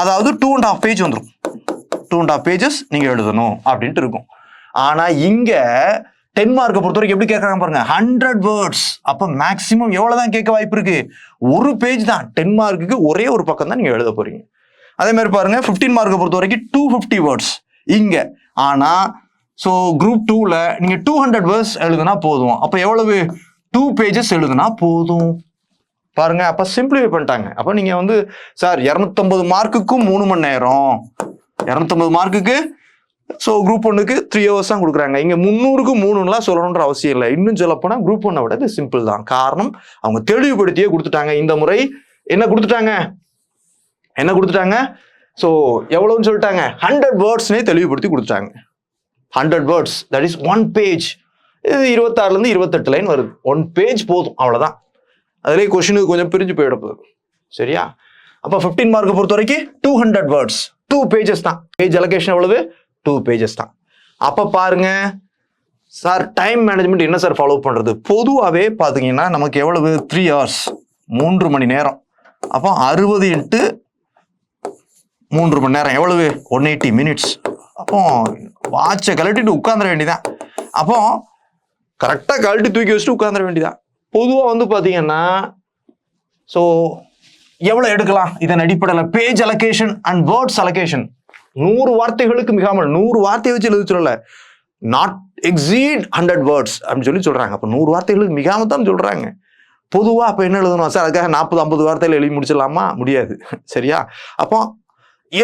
அதாவது 2.5 பேஜ் வந்துடும். 2.5 பேஜஸ் நீங்க எழுதணும் அப்படின்ட்டு இருக்கும். ஆனா இங்க 10 மார்க்கை பொறுத்த வரைக்கும் எப்படி கேட்கறாங்க பாருங்க, 100 வேர்ட்ஸ். அப்ப மேக்சிமம் எவ்வளவுதான் கேட்க வாய்ப்பு இருக்கு? ஒரு பேஜ் தான். 10 மார்க்குக்கு ஒரே ஒரு பக்கம் தான் நீங்க எழுத போறீங்க. அதே மாதிரி பாருங்க 15 மார்க்கை பொறுத்த வரைக்கும் 250 வேர்ட்ஸ் இங்க. ஆனா ஸோ குரூப் 2ல நீங்க 200 வேர்ட்ஸ் எழுதுனா போதும். அப்ப எவ்வளவு? 2 பேஜஸ் எழுதுனா போதும். பாருங்க, அப்ப சிம்பிளிஃபை பண்ணிட்டாங்க. அப்ப நீங்க வந்து சார் 250 மார்க்குக்கும் 3 மணி நேரம், 250 மார்க்குக்கு ஸோ குரூப் 1க்கு 3 ஹவர்ஸ் தான் கொடுக்குறாங்க. இங்க 300க்கு 3லாம் சொல்லணுன்ற அவசியம் இல்லை. இன்னும் சொல்ல போனா குரூப் 1 விட இது சிம்பிள் தான். காரணம் அவங்க தெளிவுபடுத்தியே கொடுத்துட்டாங்க. இந்த முறை என்ன கொடுத்துட்டாங்க? ஸோ எவ்வளவுன்னு சொல்லிட்டாங்க, 100 வேர்ட்ஸ்னே தெளிவுபடுத்தி கொடுத்துட்டாங்க. 100 வேர்ட்ஸ் தட் இஸ் 1 பேஜ். இது 26லேருந்து 28 லைன் வருது. 1 பேஜ் போதும், அவ்வளோதான். அதுலேயே கொஸ்டினுக்கு கொஞ்சம் பிரிஞ்சு போயிட போகுது. சரியா? அப்போ 15 மார்க்கை பொறுத்த வரைக்கும் 200 வேர்ட்ஸ், 2 பேஜஸ் தான். பேஜ் அலோகேஷன் எவ்வளவு? 2 பேஜஸ் தான். அப்போ பாருங்க சார், டைம் மேனேஜ்மெண்ட் என்ன சார் ஃபாலோ பண்ணுறது? பொதுவாகவே பார்த்தீங்கன்னா நமக்கு எவ்வளவு? 3 ஹவர்ஸ், 3 மணி நேரம். அப்போ 60 × 3 மணி நேரம் எவ்வளவு? 180 மினிட்ஸ். அப்போ வாட்சை கழட்டிட்டு உட்காந்துட வேண்டியதான். அப்போ கரெக்டாக கழட்டி தூக்கி வச்சுட்டு உட்காந்துட வேண்டியதான். பொதுவாக வந்து பார்த்தீங்கன்னா ஸோ எவ்வளோ எடுக்கலாம் இதன் அடிப்படையில்? Page allocation and words allocation 100 வார்த்தைகளுக்கு மிகாமல், 100 வார்த்தையை வச்சு எழுத சொல்லல, நாட் எக்ஸீட் 100 வேர்ட்ஸ் அப்படின்னு சொல்லி சொல்றாங்க. அப்ப 100 வார்த்தைகளுக்கு மிகாம தான் சொல்றாங்க. பொதுவா அப்ப என்ன எழுதணும் சார்? அதுக்காக 40-50 வார்த்தையில எழுதி முடிச்சிடலாமா? முடியாது. சரியா? அப்போ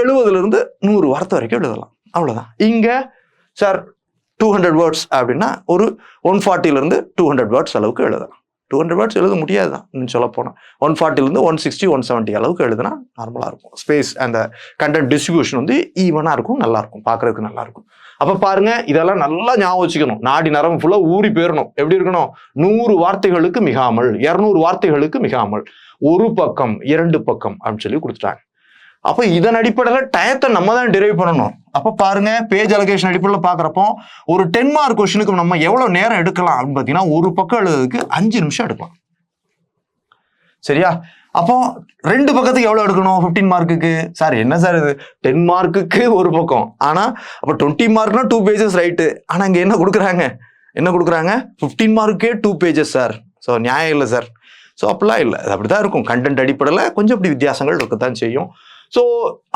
70 100 வார்த்தை வரைக்கும் எழுதலாம். அவ்வளவுதான். இங்க சார் 200 வேர்ட்ஸ் அப்படின்னா ஒரு 140 200 வேர்ட்ஸ் அளவுக்கு எழுதலாம். 200 வேர்ட்ஸ் எழுத முடியாது தான் சொல்ல போனால். 140 160 170 அளவுக்கு எழுதுனா நார்மலாக இருக்கும். ஸ்பேஸ் அந்த கண்டென்ட் டிஸ்ட்ரிபியூஷன் வந்து ஈவனாக இருக்கும், நல்லா இருக்கும், பார்க்கறதுக்கு நல்லா இருக்கும். அப்போ பாருங்க, இதெல்லாம் நல்லா ஞாபகம் வச்சுக்கணும். நாடி நரம்பு ஃபுல்லாக ஊறி போயிடணும். எப்படி இருக்கணும்? 100 வார்த்தைகளுக்கு மிகாமல், 200 வார்த்தைகளுக்கு மிகாமல், ஒரு பக்கம் 2 பக்கம் அப்படின்னு சொல்லி கொடுத்துட்டாங்க. அப்போ இதன் அடிப்படையில் டயத்தை நம்ம தான் டிரைவ் பண்ணணும். அப்போ பாருங்க, பேஜ் அலோகேஷன் அடிப்படையில் பார்க்குறப்போ ஒரு 10 மார்க் கொஸ்டினுக்கு நம்ம எவ்வளோ நேரம் எடுக்கலாம் அப்படின்னு பார்த்தீங்கன்னா, ஒரு பக்கம் எழுதுறதுக்கு 5 நிமிஷம் எடுக்கலாம். சரியா? அப்போ 2 பக்கத்துக்கு எவ்வளோ எடுக்கணும்? 15 மார்க்குக்கு. சார் என்ன சார் இது 10 மார்க்குக்கு ஒரு பக்கம், ஆனால் அப்போ 20 மார்க்னா 2 பேஜஸ் ரைட்டு. ஆனால் இங்கே என்ன கொடுக்குறாங்க? 15 மார்க்குக்கே 2 பேஜஸ் சார். ஸோ நியாயம் இல்லை சார். ஸோ அப்படிலாம் இல்லை, அது அப்படி தான் இருக்கும். கண்டென்ட் அடிப்படையில் கொஞ்சம் இப்படி வித்தியாசங்கள் இருக்கத்தான் செய்யும். ஸோ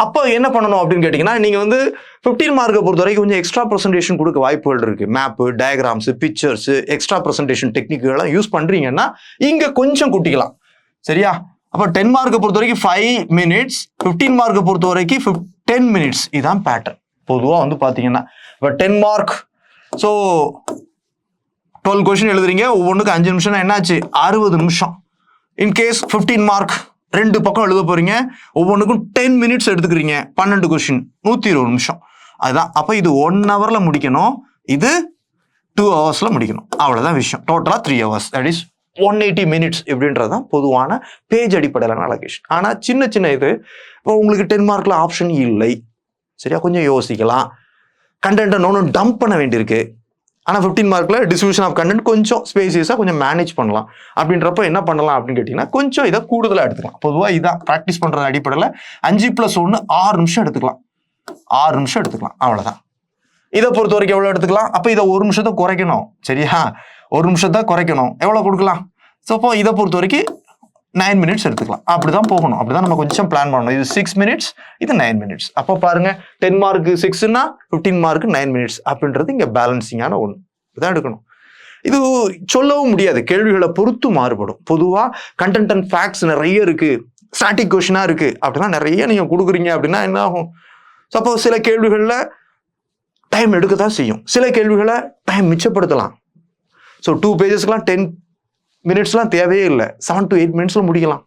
அப்போ என்ன பண்ணணும் அப்படின்னு கேட்டிங்கன்னா, நீங்கள் வந்து 15 மார்க்கை பொறுத்த வரைக்கும் கொஞ்சம் எக்ஸ்ட்ரா ப்ரெசன்டேஷன் கொடுக்க வாய்ப்புகள் இருக்குது. Map, diagrams, pictures, extra presentation டெக்னிக்குகள்லாம் யூஸ் பண்ணுறீங்கன்னா இங்கே கொஞ்சம் கூட்டிக்கலாம். சரியா? அப்போ 10 மார்க்கை பொறுத்த வரைக்கும் 5 minutes, 15 மார்க்கை பொறுத்த வரைக்கும் 10 minutes. இதுதான் பேட்டர்ன். பொதுவாக வந்து பார்த்தீங்கன்னா இப்போ 10 மார்க், ஸோ 12 கொஸ்டின் எழுதுறீங்க, ஒவ்வொன்றுக்கு 5 நிமிஷம்னா என்னாச்சு? 60 நிமிஷம். இன்கேஸ் 15 மார்க் 2 பக்கம் எழுத போறீங்க, ஒவ்வொன்றுக்கும் 10 minutes எடுத்துக்கிறீங்க, 12 கொஸ்டின் 120 நிமிஷம். அதுதான். அப்போ இது 1 hourல முடிக்கணும், இது 2 hours முடிக்கணும். அவ்வளோதான் விஷயம். டோட்டலாக 3 hours, தட் இஸ் 180 minutes இப்படின்றதான் பொதுவான பேஜ் அடிப்படையிலான அலோகேஷன். ஆனால் சின்ன சின்ன இது இப்போ உங்களுக்கு 10 மார்க்ல ஆப்ஷன் இல்லை. சரியா? கொஞ்சம் யோசிக்கலாம். கண்டென்ட்டை இன்னொன்று டம்ப் பண்ண வேண்டியிருக்கு. ஆனால் 15 மார்க்கில் டிஸ்ட்ரிபியூஷன் ஆஃப் கண்டென்ட் கொஞ்சம் ஸ்பேசியஸாக கொஞ்சம் மேனேஜ் பண்ணலாம். அப்படின்றப்போ என்ன பண்ணலாம் அப்படின்னு கேட்டிங்கன்னா, கொஞ்சம் இதை கூடுதலாக எடுத்துக்கலாம். பொதுவாக இதான் ப்ராக்டிஸ் பண்ணுறது அடிப்படையில் 5+1 6 நிமிஷம் எடுத்துக்கலாம். 6 நிமிஷம் எடுத்துக்கலாம். அவ்வளோதான். இதை பொறுத்த வரைக்கும் எவ்வளோ எடுத்துக்கலாம்? அப்போ இதை 1 நிமிஷத்தை குறைக்கணும். சரியா? 1 நிமிஷத்தை குறைக்கணும். எவ்வளோ கொடுக்கலாம்? ஸோ அப்போ இதை பொறுத்த வரைக்கும் 9 minutes எடுத்துக்கலாம். அப்படிதான் போகணும். அப்படிதான் நம்ம கொஞ்சம் பிளான் பண்ணணும். இது 6 minutes, இது 9 minutes. அப்போ பாருங்க, 10 மார்க்கு 6ன்னா 15 மார்க்கு 9 minutes அப்படின்றது இங்கே பேலன்சிங்கான ஒன்று. இதான் எடுக்கணும். இது சொல்லவும் முடியாது, கேள்விகளை பொறுத்து மாறுபடும். பொதுவாக கண்டென்ட் அண்ட் ஃபேக்ட்ஸ் நிறைய இருக்கு, ஸ்டாட்டிக் கொஸ்டினாக இருக்கு அப்படின்னா நிறைய நீங்கள் கொடுக்குறீங்க அப்படின்னா என்ன ஆகும்? சப்போஸ் சில கேள்விகளில் டைம் எடுக்க தான் செய்யும், சில கேள்விகளை டைம் மிச்சப்படுத்தலாம். ஸோ 2 பேஜஸ்க்குலாம் 10 minutesலாம் தேவையே இல்லை. 7 to 8 minutesல முடிக்கலாம்,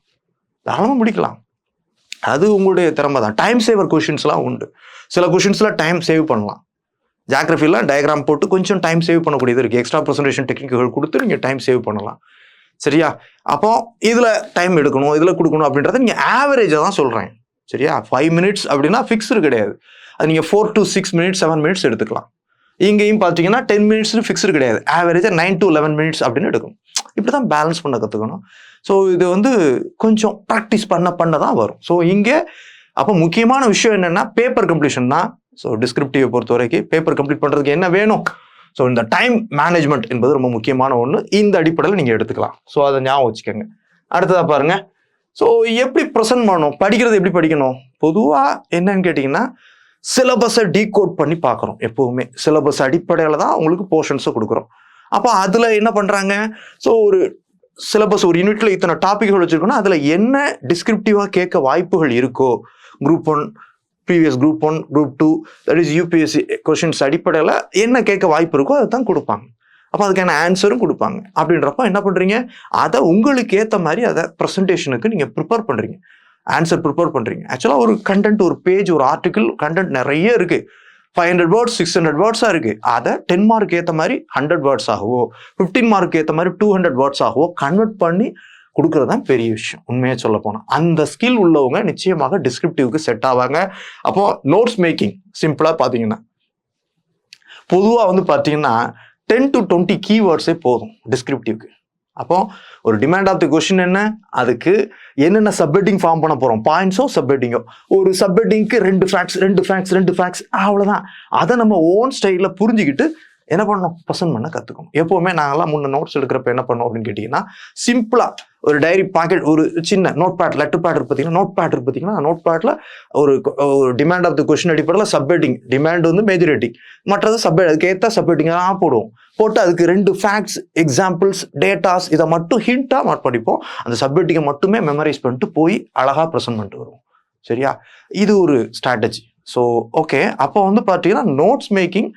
தாராளமாக முடிக்கலாம். அது உங்களுடைய திறமை தான். டைம் சேவர் கொஷின்ஸ்லாம் உண்டு. சில கொஷின்ஸ்லாம் டைம் சேவ் பண்ணலாம். ஜாகிரஃபிலாம் டயக்ராம் போட்டு கொஞ்சம் டைம் சேவ் பண்ணக்கூடியது இருக்குது. எக்ஸ்ட்ரா ப்ரெசன்டேஷன் டெக்னிக்குகள் கொடுத்து நீங்கள் டைம் சேவ் பண்ணலாம். சரியா? அப்போ இதில் டைம் எடுக்கணும், இதில் கொடுக்கணும் அப்படின்றத நீங்கள் ஆவரேஜாக தான் சொல்கிறேன். சரியா? 5 minutes அப்படின்னா ஃபிக்ஸ்டு கிடையாது. அது நீங்கள் 4 to 6 minutes 7 minutes எடுத்துக்கலாம். இங்கேயும் பார்த்தீங்கன்னா 10 minutesனு ஃபிக்ஸ்டு கிடையாது. ஆவரேஜாக 9 to 11 minutes அப்படின்னு எடுக்கும். இப்படி தான் பேலன்ஸ் பண்ண கற்றுக்கணும். ஸோ இது வந்து கொஞ்சம் ப்ராக்டிஸ் பண்ண தான் வரும். ஸோ இங்கே அப்போ முக்கியமான விஷயம் என்னென்னா பேப்பர் கம்ப்ளீஷன் தான். ஸோ டிஸ்கிரிப்டிவை பொறுத்த வரைக்கும் பேப்பர் கம்ப்ளீட் பண்ணுறதுக்கு என்ன வேணும்? ஸோ இந்த டைம் மேனேஜ்மெண்ட் என்பது ரொம்ப முக்கியமான ஒன்று. இந்த அடிப்படையில் நீங்கள் எடுத்துக்கலாம். ஸோ அதை ஞாபகம் வச்சுக்கோங்க. அடுத்ததாக பாருங்க, ஸோ எப்படி ப்ரெசென்ட் பண்ணணும், படிக்கிறது எப்படி படிக்கணும்? பொதுவாக என்னன்னு கேட்டிங்கன்னா, சிலபஸை டீகோட் பண்ணி பார்க்குறோம். எப்போவுமே சிலபஸ் அடிப்படையில் தான் உங்களுக்கு போர்ஷன்ஸை கொடுக்குறோம். அப்போ அதில் என்ன பண்ணுறாங்க? ஸோ ஒரு சிலபஸ் ஒரு யூனிட்டில் இத்தனை டாபிக்கள் வச்சுருக்கோன்னா அதில் என்ன டிஸ்கிரிப்டிவாக கேட்க வாய்ப்புகள் இருக்கோ, group 1, previous group 1, group 2, that is UPSC questions அடிப்படையில் என்ன கேட்க வாய்ப்பு இருக்கோ அதை தான் கொடுப்பாங்க. அப்போ அதுக்கான ஆன்சரும் கொடுப்பாங்க. அப்படின்றப்ப என்ன பண்ணுறீங்க? அதை உங்களுக்கு ஏற்ற மாதிரி அதை ப்ரெசன்டேஷனுக்கு நீங்கள் ப்ரிப்பேர் பண்ணுறீங்க, ஆன்சர் ப்ரிப்பேர் பண்ணுறீங்க. ஆக்சுவலாக ஒரு கண்டென்ட், ஒரு பேஜ், ஒரு ஆர்டிக்கிள் கண்டென்ட் நிறைய இருக்குது. 500 words 600 wordsஆக இருக்குது. அதை 10 மார்க் ஏற்ற மாதிரி 100 words ஆகவோ, 15 மார்க் ஏற்ற மாதிரி 200 words ஆகவோ கன்வெர்ட் பண்ணி கொடுக்கறது தான் பெரிய விஷயம். உண்மையாக சொல்ல போனால் அந்த ஸ்கில் உள்ளவங்க நிச்சயமாக டிஸ்கிரிப்டிவ்க்கு செட் ஆவாங்க. அப்போ நோட்ஸ் மேக்கிங் சிம்பிளாக பார்த்தீங்கன்னா, பொதுவாக வந்து பார்த்தீங்கன்னா 10 to 20 keywordsே போதும் டிஸ்கிரிப்டிவ்க்கு. அப்போ ஒரு டிமாண்ட் ஆஃப் தி கொஸ்டின் என்ன, அதுக்கு என்னென்ன சப்ஹெட்டிங் ஃபார்ம் பண்ண போகிறோம், பாயிண்ட்ஸோ சப்ஹெட்டிங்கோ, ஒரு சப்ஹெட்டிங்க்கு 2 ஃபேக்ட்ஸ் அவ்வளோதான். அதை நம்ம ஓன் ஸ்டைலில் புரிஞ்சுக்கிட்டு என்ன பண்ணணும்? ப்ரெசென்ட் பண்ண கற்றுக்கணும். எப்போவுமே நாங்கள்லாம் முன்ன நோட்ஸ் எடுக்கிறப்ப என்ன பண்ணோம் அப்படின்னு கேட்டிங்கன்னா, சிம்பிளாக ஒரு டைரி பாக்கெட், ஒரு சின்ன நோட் பேட், லெட்டர் பேட் இருக்கு பார்த்தீங்கன்னா, நோட் பேட் இருக்கு பார்த்தீங்கன்னா, நோட் பேட்டில் ஒரு டிமாண்ட் ஆஃப் த கொஸ்டின் அடிப்படையில் சப்ஹெட்டிங், டிமாண்ட் வந்து மேஜர் ஹெட்டிங், மற்றது அதுக்கு ஏற்ற சப்ஹெட்டிங்காக போடுவோம். போட்டு அதுக்கு 2 ஃபேக்ட்ஸ், எக்ஸாம்பிள்ஸ், டேட்டாஸ் இதை மட்டும் ஹிண்ட்டாக மார்க் படிப்போம். அந்த சப்ஹெட்டிங்கை மட்டுமே மெமரைஸ் பண்ணிட்டு போய் அழகாக ப்ரெசென்ட் பண்ணிட்டு வருவோம். சரியா? இது ஒரு ஸ்ட்ராட்டஜி. ஸோ ஓகே, அப்போ வந்து பார்த்தீங்கன்னா நோட்ஸ் மேக்கிங்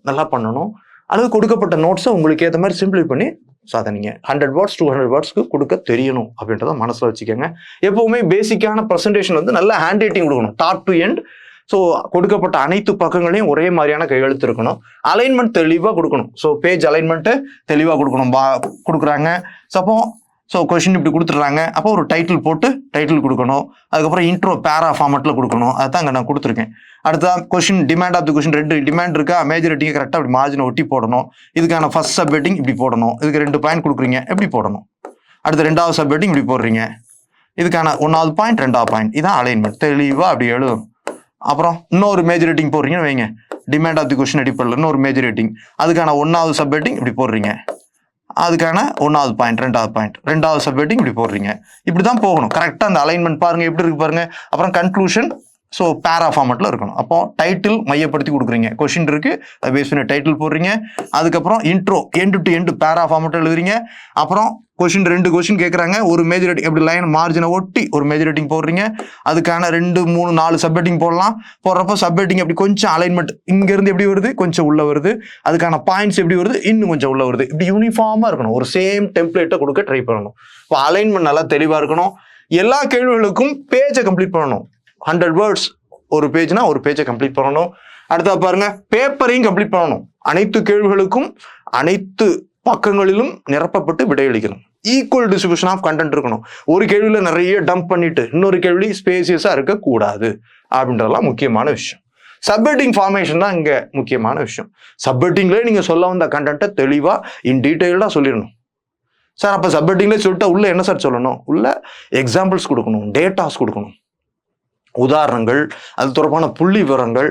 நல்லா பண்ணணும். அல்லது கொடுக்கப்பட்ட நோட்ஸை உங்களுக்கு ஏற்ற மாதிரி சிம்பிளை பண்ணி சாதனைங்க 100 வேர்ட்ஸ் 200 வேர்ட்ஸ்க்கு கொடுக்க தெரியணும் அப்படின்றத மனசில் வச்சுக்கோங்க. எப்போவுமே பேசிக்கான ப்ரெசன்டேஷன் வந்து நல்ல ஹேண்ட் ரைட்டிங் கொடுக்கணும், டாப் டு எண்ட். ஸோ கொடுக்கப்பட்ட அனைத்து பக்கங்களையும் ஒரே மாதிரியான கையெழுத்து இருக்கணும். அலைன்மெண்ட் தெளிவாக கொடுக்கணும். ஸோ பேஜ் அலைன்மெண்ட்டு தெளிவாக கொடுக்கணும். கொடுக்குறாங்க ஸோ கொஷின் இப்படி கொடுத்துட்றாங்க, அப்போ ஒரு டைட்டில் போட்டு டைட்டில் கொடுக்கணும். அதுக்கப்புறம் இன்ட்ரோ பேரா ஃபார்மெட்டில் கொடுக்கணும். அதுதான் அங்கே நான் கொடுத்துருக்கேன். அடுத்த question demand of the question 2 demand இருக்கா, மேஜர் ஹெட்டிங்கை கரெக்டாக அப்படி மார்ஜினை ஒட்டி போடணும். இதுக்கான ஃபர்ஸ்ட் சப்ஹெட்டிங் இப்படி போடணும். இதுக்கு 2 பாயிண்ட் கொடுக்குறீங்க, எப்படி போடணும். அடுத்து 2வது சப்ஹெட்டிங் இப்படி போடுறீங்க. இதுக்கான 1வது பாயிண்ட் 2வது பாயிண்ட், இதான் அலைன்மெண்ட். தெளிவாக அப்படி எழுதணும். அப்புறம் இன்னொரு மேஜர் ஹெட்டிங் போடுறீங்கன்னு வைங்க, டிமாண்ட் ஆஃப் தி கொஷின் அடிப்படையில் இன்னொரு மேஜர் ஹெட்டிங், அதுக்கான 1வது சப்ஹெட்டிங் இப்படி போடுறீங்க. அதுக்கான 1வது பாயிண்ட் 2வது பாயிண்ட், 2வது சப்ஹெட்டிங் இப்படி போடுறீங்க. இப்படி தான் போகணும். கரெக்டாக அந்த அலைன்மெண்ட் பாருங்கள் எப்படி இருக்கு பாருங்க. அப்புறம் கன்க்ளூஷன் ஸோ பேரா ஃபார்மெட்டில் இருக்கணும். அப்போ டைட்டில் மையப்படுத்தி கொடுக்குறீங்க. கொஷின் இருக்கு, அதை பேஸ் பண்ணி டைட்டில் போடுறீங்க. அதுக்கப்புறம் இன்ட்ரோ எண்டு டு எண்டு பேரா ஃபார்மெட்டில் எழுதுறீங்க. அப்புறம் கொஷின் 2 கொஷின் கேட்குறாங்க, ஒரு மேஜர் ஹெட்டிங் எப்படி லைன் மார்ஜினை ஒட்டி ஒரு மேஜர் ஹெட்டிங் போடுறீங்க. அதுக்கான 2 3 4 சப்ஹெட்டிங் போடலாம். போடுறப்போ சப்ஹெட்டிங் அப்படி கொஞ்சம் அலைன்மெண்ட் இங்கேருந்து எப்படி வருது, கொஞ்சம் உள்ள வருது. அதுக்கான பாயிண்ட்ஸ் எப்படி வருது, இன்னும் கொஞ்சம் உள்ள வருது. இப்படி யூனிஃபார்மாக இருக்கணும். ஒரு சேம் டெம்ப்ளேட்டை கொடுக்க ட்ரை பண்ணணும். இப்போ அலைன்மெண்ட் நல்லா தெளிவாக இருக்கணும். எல்லா கேள்விகளுக்கும் பேஜை கம்ப்ளீட் பண்ணணும். 100 வேர்ட்ஸ் ஒரு பேஜ்னா ஒரு பேஜை கம்ப்ளீட் பண்ணணும். அடுத்தா பாருங்க, பேப்பரையும் கம்ப்ளீட் பண்ணணும். அனைத்து கேள்விகளுக்கும் அனைத்து பக்கங்களிலும் நிரப்பப்பட்டு விடையளிக்கணும். ஈக்குவல் டிஸ்ட்ரிபியூஷன் ஆஃப் கண்டென்ட் இருக்கணும். ஒரு கேள்வியில நிறைய டம்ப் பண்ணிட்டு இன்னொரு கேள்வி ஸ்பேசியஸா இருக்கக்கூடாது அப்படின்றதெல்லாம் முக்கியமான விஷயம். சப்ஹெட்டிங் ஃபார்மேஷன் தான் இங்க முக்கியமான விஷயம். சப்ஹெட்டிங்லேயே நீங்க சொல்ல வந்த கண்டென்ட்டை தெளிவா இன் டீட்டெயில்டா சொல்லிடணும். சார் அப்ப சப்ஹெட்டிங்லேயே சொல்லிட்டா உள்ள என்ன சார் சொல்லணும்? உள்ள எக்ஸாம்பிள்ஸ் கொடுக்கணும், டேட்டாஸ் கொடுக்கணும், உதாரணங்கள், அது தொடர்பான புள்ளி விவரங்கள்,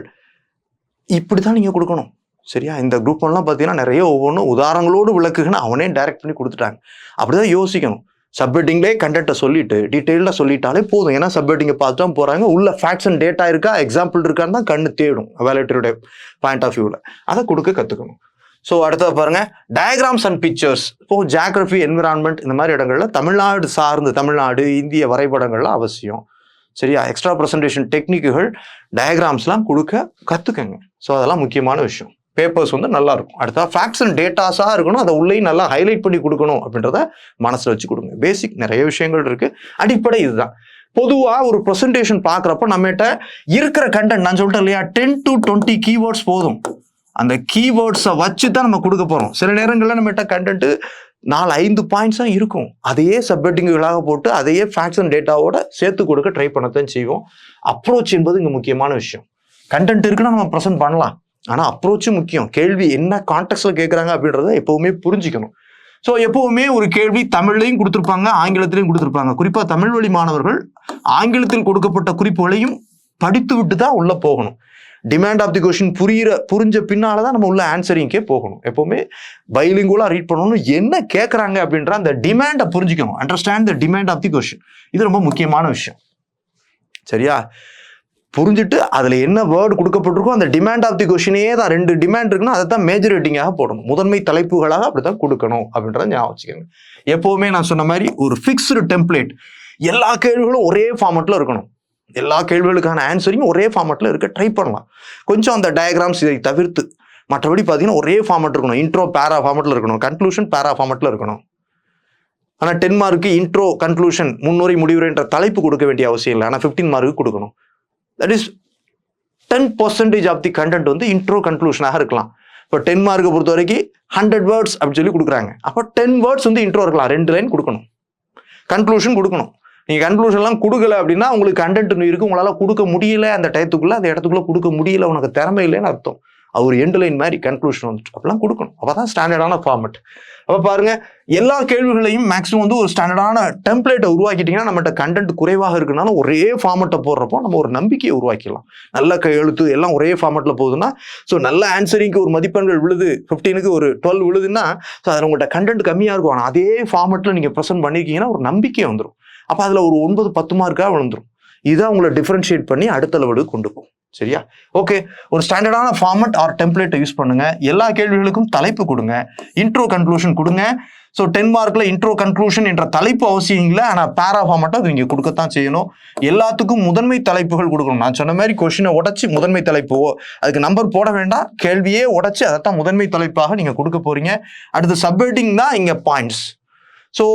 இப்படிதான் நீங்க கொடுக்கணும். சரியா? இந்த குரூப் எல்லாம் பார்த்தீங்கன்னா நிறைய ஒவ்வொன்றும் உதாரணங்களோடு விளக்குன்னு அவனே டைரக்ட் பண்ணி கொடுத்துட்டாங்க. அப்படிதான் யோசிக்கணும். சப்ஹெட்டிங்லேயே கண்டென்ட்டை சொல்லிட்டு டீட்டெயிலாக சொல்லிட்டாலே போதும். ஏன்னா சப்ஹெட்டிங்கை பார்த்து தான் போறாங்க. உள்ள ஃபேக்ட்ஸ் அண்ட் டேட்டா இருக்கா, எக்ஸாம்பிள் இருக்கான்னு தான் கண்ணு தேடும் எவாலுவேட்டருடைய பாயிண்ட் ஆஃப் வியூவில். அதை கொடுக்க கற்றுக்கணும். ஸோ அடுத்தது பாருங்க, டயக்ராம்ஸ் அண்ட் பிக்சர்ஸ். இப்போ ஜியாகிரபி, என்விரான்மெண்ட் இந்த மாதிரி இடங்கள்ல தமிழ்நாடு சார்ந்து, தமிழ்நாடு இந்திய வரைபடங்கள்லாம் அவசியம். சரியா? எக்ஸ்ட்ரா ப்ரெசன்டேஷன் டெக்னிக்குகள், டயக்ராம்ஸ்லாம் கொடுக்க கற்றுக்கங்க. ஸோ அதெல்லாம் முக்கியமான விஷயம். பேப்பர்ஸ் வந்து நல்லா இருக்கும். அடுத்தா ஃபேக்ட்ஸ் அண்ட் டேட்டாஸாக இருக்கணும். அதை உள்ளே நல்லா ஹைலைட் பண்ணி கொடுக்கணும் அப்படின்றத மனசில் வச்சு கொடுங்க. பேசிக் நிறைய விஷயங்கள் இருக்கு. அடிப்படை இதுதான். பொதுவாக ஒரு ப்ரெசன்டேஷன் பார்க்குறப்ப நம்மகிட்ட இருக்கிற கண்டென்ட், நான் சொல்லிட்டேன் இல்லையா, 10 to 20 கீவேர்ட்ஸ் போதும். அந்த கீவேர்ட்ஸை வச்சு தான் நம்ம கொடுக்க போகிறோம். சில நேரங்களில் நம்மகிட்ட கண்டென்ட் 4-5 பாயிண்ட்ஸ் தான் இருக்கும். அதையே சப்ஹெட்டிங்களாக போட்டு அதையே ஃபேக்ட்ஸ் அண்ட் டேட்டாவோட சேர்த்து கொடுக்க ட்ரை பண்ணத்தான் செய்வோம். அப்ரோச் என்பது இங்கே முக்கியமான விஷயம். கண்டென்ட் இருக்குன்னா நம்ம ப்ரெசென்ட் பண்ணலாம், ஆனால் அப்ரோச்சும் முக்கியம். கேள்வி என்ன கான்டெக்ட்ல கேட்குறாங்க அப்படின்றத எப்பவுமே புரிஞ்சுக்கணும். ஸோ எப்பவுமே ஒரு கேள்வி தமிழ்லையும் கொடுத்துருப்பாங்க, ஆங்கிலத்திலையும் கொடுத்துருப்பாங்க. குறிப்பாக தமிழ் வழி மாணவர்கள் ஆங்கிலத்தில் கொடுக்கப்பட்ட குறிப்புகளையும் படித்து விட்டு தான் உள்ள போகணும். டிமாண்ட் ஆஃப் தி கொஸ்டின் புரிஞ்ச பின்னால தான் நம்ம உள்ள ஆன்சரிங்கே போகணும். எப்பவுமே பைலிங்குவலா ரீட் பண்ணணும். என்ன கேட்குறாங்க அப்படின்ற அந்த டிமாண்டை புரிஞ்சுக்கணும். Understand the demand of the question. இது ரொம்ப முக்கியமான விஷயம். சரியா? புரிஞ்சுட்டு அதில் என்ன வேர்டு கொடுக்கப்பட்டிருக்கோ அந்த டிமாண்ட் ஆஃப் தி கொஸ்டினே தான். 2 டிமாண்ட் இருக்குன்னா அதை தான் மேஜர் ஹெட்டிங்காக போடணும். முதன்மை தலைப்புகளாக அப்படி தான் கொடுக்கணும் அப்படின்றத ஞாபகம் வச்சுக்கோங்க. எப்போவுமே நான் சொன்ன மாதிரி ஒரு ஃபிக்ஸ்டு டெம்ப்ளேட், எல்லா கேள்விகளும் ஒரே ஃபார்மெட்டில் இருக்கணும். எல்லா கேள்விகளுக்கான ஆன்சரிங் ஒரே ஃபார்மெட்டில் இருக்க ட்ரை பண்ணலாம். கொஞ்சம் அந்த டயக்ராம்ஸ் இதை தவிர்த்து மற்றபடி பார்த்தீங்கன்னா ஒரே ஃபார்மெட் இருக்கணும். இன்ட்ரோ பேரா ஃபார்மெட்டில் இருக்கணும், கன்க்ளூஷன் பேரா ஃபார்மெட்டில் இருக்கணும். ஆனால் 10 மார்க்கு இன்ட்ரோ, கன்க்ளூஷன், முன்னுரை, முடிவுரைன்ற தலைப்பு கொடுக்க வேண்டிய அவசியம் இல்லை. ஆனால் 15 மார்க்கு கொடுக்கணும். That is 10% of the content வந்து இன்ட்ரோ கன்க்ளூஷனாக இருக்கலாம். இப்போ 10 மார்க்கை பொறுத்த வரைக்கும் 100 வேர்ட்ஸ் அப்படின்னு சொல்லி கொடுக்குறாங்க. அப்போ 10 வேர்ட்ஸ் வந்து இன்ட்ரோ இருக்கலாம், 2 லைன் கொடுக்கணும். கன்க்ளூஷன் கொடுக்கணும். நீங்கள் கன்க்ளூஷன்லாம் கொடுக்கல அப்படின்னா உங்களுக்கு கண்டென்ட் இருக்கு, உங்களால் கொடுக்க முடியல, அந்த டயத்துக்குள்ள அந்த இடத்துக்குள்ள கொடுக்க முடியல, உனக்கு திறமை இல்லைன்னு அர்த்தம். அவர் எண்ட் லைன் மாதிரி கன்க்ளூஷன் வந்துட்டு அப்படிலாம் கொடுக்கணும். அப்போ தான் ஸ்டாண்டர்டான ஃபார்மெட். அப்போ பாருங்க, எல்லா கேள்விகளையும் மேக்ஸிமம் வந்து ஒரு ஸ்டாண்டர்டான டெம்ப்ளேட்டை உருவாக்கிட்டீங்கன்னா நம்மகிட்ட கண்டென்ட் குறைவாக இருக்குனாலும் ஒரே ஃபார்மெட்டை போடுறப்போ நம்ம ஒரு நம்பிக்கையை உருவாக்கிடலாம். நல்ல எழுத்து எல்லாம் ஒரே ஃபார்மெட்டில் போகுதுன்னா, ஸோ நல்ல ஆன்சரிங்க்கு ஒரு மதிப்பெண்கள் விழுது, 15க்கு ஒரு 12 விழுதுன்னா, ஸோ அதில் உங்கள்கிட்ட கண்டென்ட் கம்மியாக இருக்கும். ஆனால் அதே ஃபார்மெட்டில் நீங்கள் ப்ரெசென்ட் பண்ணியிருக்கீங்கன்னா ஒரு நம்பிக்கை வந்துடும். அப்போ அதில் ஒரு 9-10 மார்க்காக விழுந்துடும். இதான் உங்களை டிஃபரன்ஷியேட் பண்ணி அடுத்த லெவலுக்கு கொண்டு போகும். சரியா? ஓகே, ஒரு ஸ்டாண்டர்டான ஃபார்மெட் ஆர் டெம்ப்ளேட்டை யூஸ் பண்ணுங்க. எல்லா கேள்விகளுக்கும் தலைப்பு கொடுங்க, இன்ட்ரோ கன்க்ளூஷன் கொடுங்க. ஸோ 10 மார்க்ல இன்ட்ரோ கன்க்ளூஷன் என்ற தலைப்பு அவசியம் இல்லை, ஆனால் பேரா ஃபார்மெட்டை அது நீங்கள் கொடுக்கத்தான் செய்யணும். எல்லாத்துக்கும் முதன்மை தலைப்புகள் கொடுக்கணும். நான் சொன்ன மாதிரி கொஸ்டினை உடச்சி முதன்மை தலைப்பு, அதுக்கு நம்பர் போட வேண்டாம், கேள்வியே உடச்சி அதைத்தான் முதன்மை தலைப்பாக நீங்கள் கொடுக்க போறீங்க. அடுத்து சப்ஹெட்டிங் தான் இங்கே பாயிண்ட்ஸ். ஸோ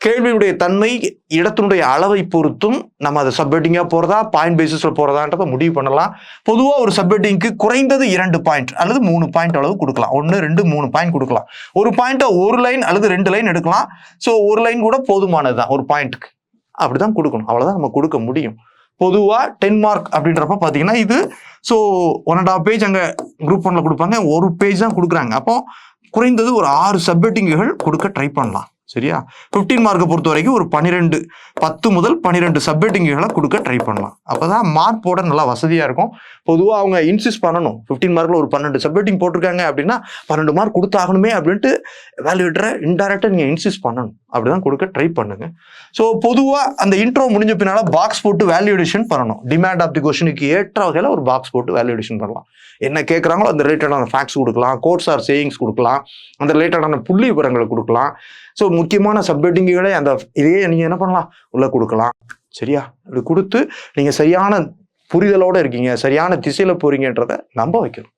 கேள்வியுடைய தன்மை, இடத்தினுடைய அளவை பொறுத்தும் நம்ம அதை சப்ஹெட்டிங்காக போகிறதா பாயிண்ட் பேசிஸில் போகிறதான்றதை முடிவு பண்ணலாம். பொதுவாக ஒரு சப்ஹெட்டிங்க்கு குறைந்தது 2 பாயிண்ட் அல்லது 3 பாயிண்ட் அளவு கொடுக்கலாம். 1, 2, 3 பாயிண்ட் கொடுக்கலாம். ஒரு பாயிண்ட்டை 1 லைன் அல்லது 2 லைன் எடுக்கலாம். ஸோ 1 லைன் கூட போதுமானது தான் ஒரு பாயிண்ட்டுக்கு. அப்படி தான் கொடுக்கணும், அவ்வளோதான் நம்ம கொடுக்க முடியும். பொதுவாக 10 மார்க் அப்படின்றப்ப பார்த்தீங்கன்னா இது ஸோ 1.5 பேஜ் அங்கே குரூப் 1ல கொடுப்பாங்க, 1 பேஜ் தான் கொடுக்குறாங்க. அப்போ குறைந்தது ஒரு 6 சப்ஹெட்டிங்குகள் கொடுக்க ட்ரை பண்ணலாம். சரியா? 15 மார்க்கை பொறுத்த வரைக்கும் ஒரு 10 முதல் 12 சப்ஹெட்டிங்குகளை கொடுக்க ட்ரை பண்ணலாம். அப்போதான் மார்க் போட நல்லா வசதியாக இருக்கும். பொதுவாக அவங்க இன்சிஸ்ட் பண்ணணும், 15 மார்க்கில் ஒரு 12 சப்ஹெட்டிங் போட்டிருக்காங்க அப்படின்னா 12 மார்க் கொடுத்தாகணுமே அப்படின்ட்டு வேல்யூட்டரை இன்டைரக்டாக நீங்கள் இன்சிஸ்ட் பண்ணணும். அப்படிதான் கொடுக்க ட்ரை பண்ணுங்க. ஸோ பொதுவாக அந்த இன்ட்ரோ முடிஞ்ச பின்னால பாக்ஸ் போட்டு வேல்யூடேஷன் பண்ணணும். டிமாண்ட் ஆஃப் தி கொஸ்டினுக்கு ஏற்ற வகையில் ஒரு பாக்ஸ் போட்டு வேல்யூடேஷன் பண்ணலாம். என்ன கேட்குறாங்களோ அந்த ரிலேட்டடான ஃபேக்ட்ஸ் கொடுக்கலாம், கோட்ஸ் ஆர் சேயிங்ஸ் கொடுக்கலாம், அந்த ரிலேட்டடான புள்ளி விவரங்களை கொடுக்கலாம். ஸோ முக்கியமான சப்ஹெட்டிங்குகளே அந்த இதையே நீங்கள் என்ன பண்ணலாம், உள்ளே கொடுக்கலாம். சரியா? இப்படி கொடுத்து நீங்கள் சரியான புரிதலோடு இருக்கீங்க, சரியான திசையில் போறீங்கன்றதை நம்ப வைக்கணும்.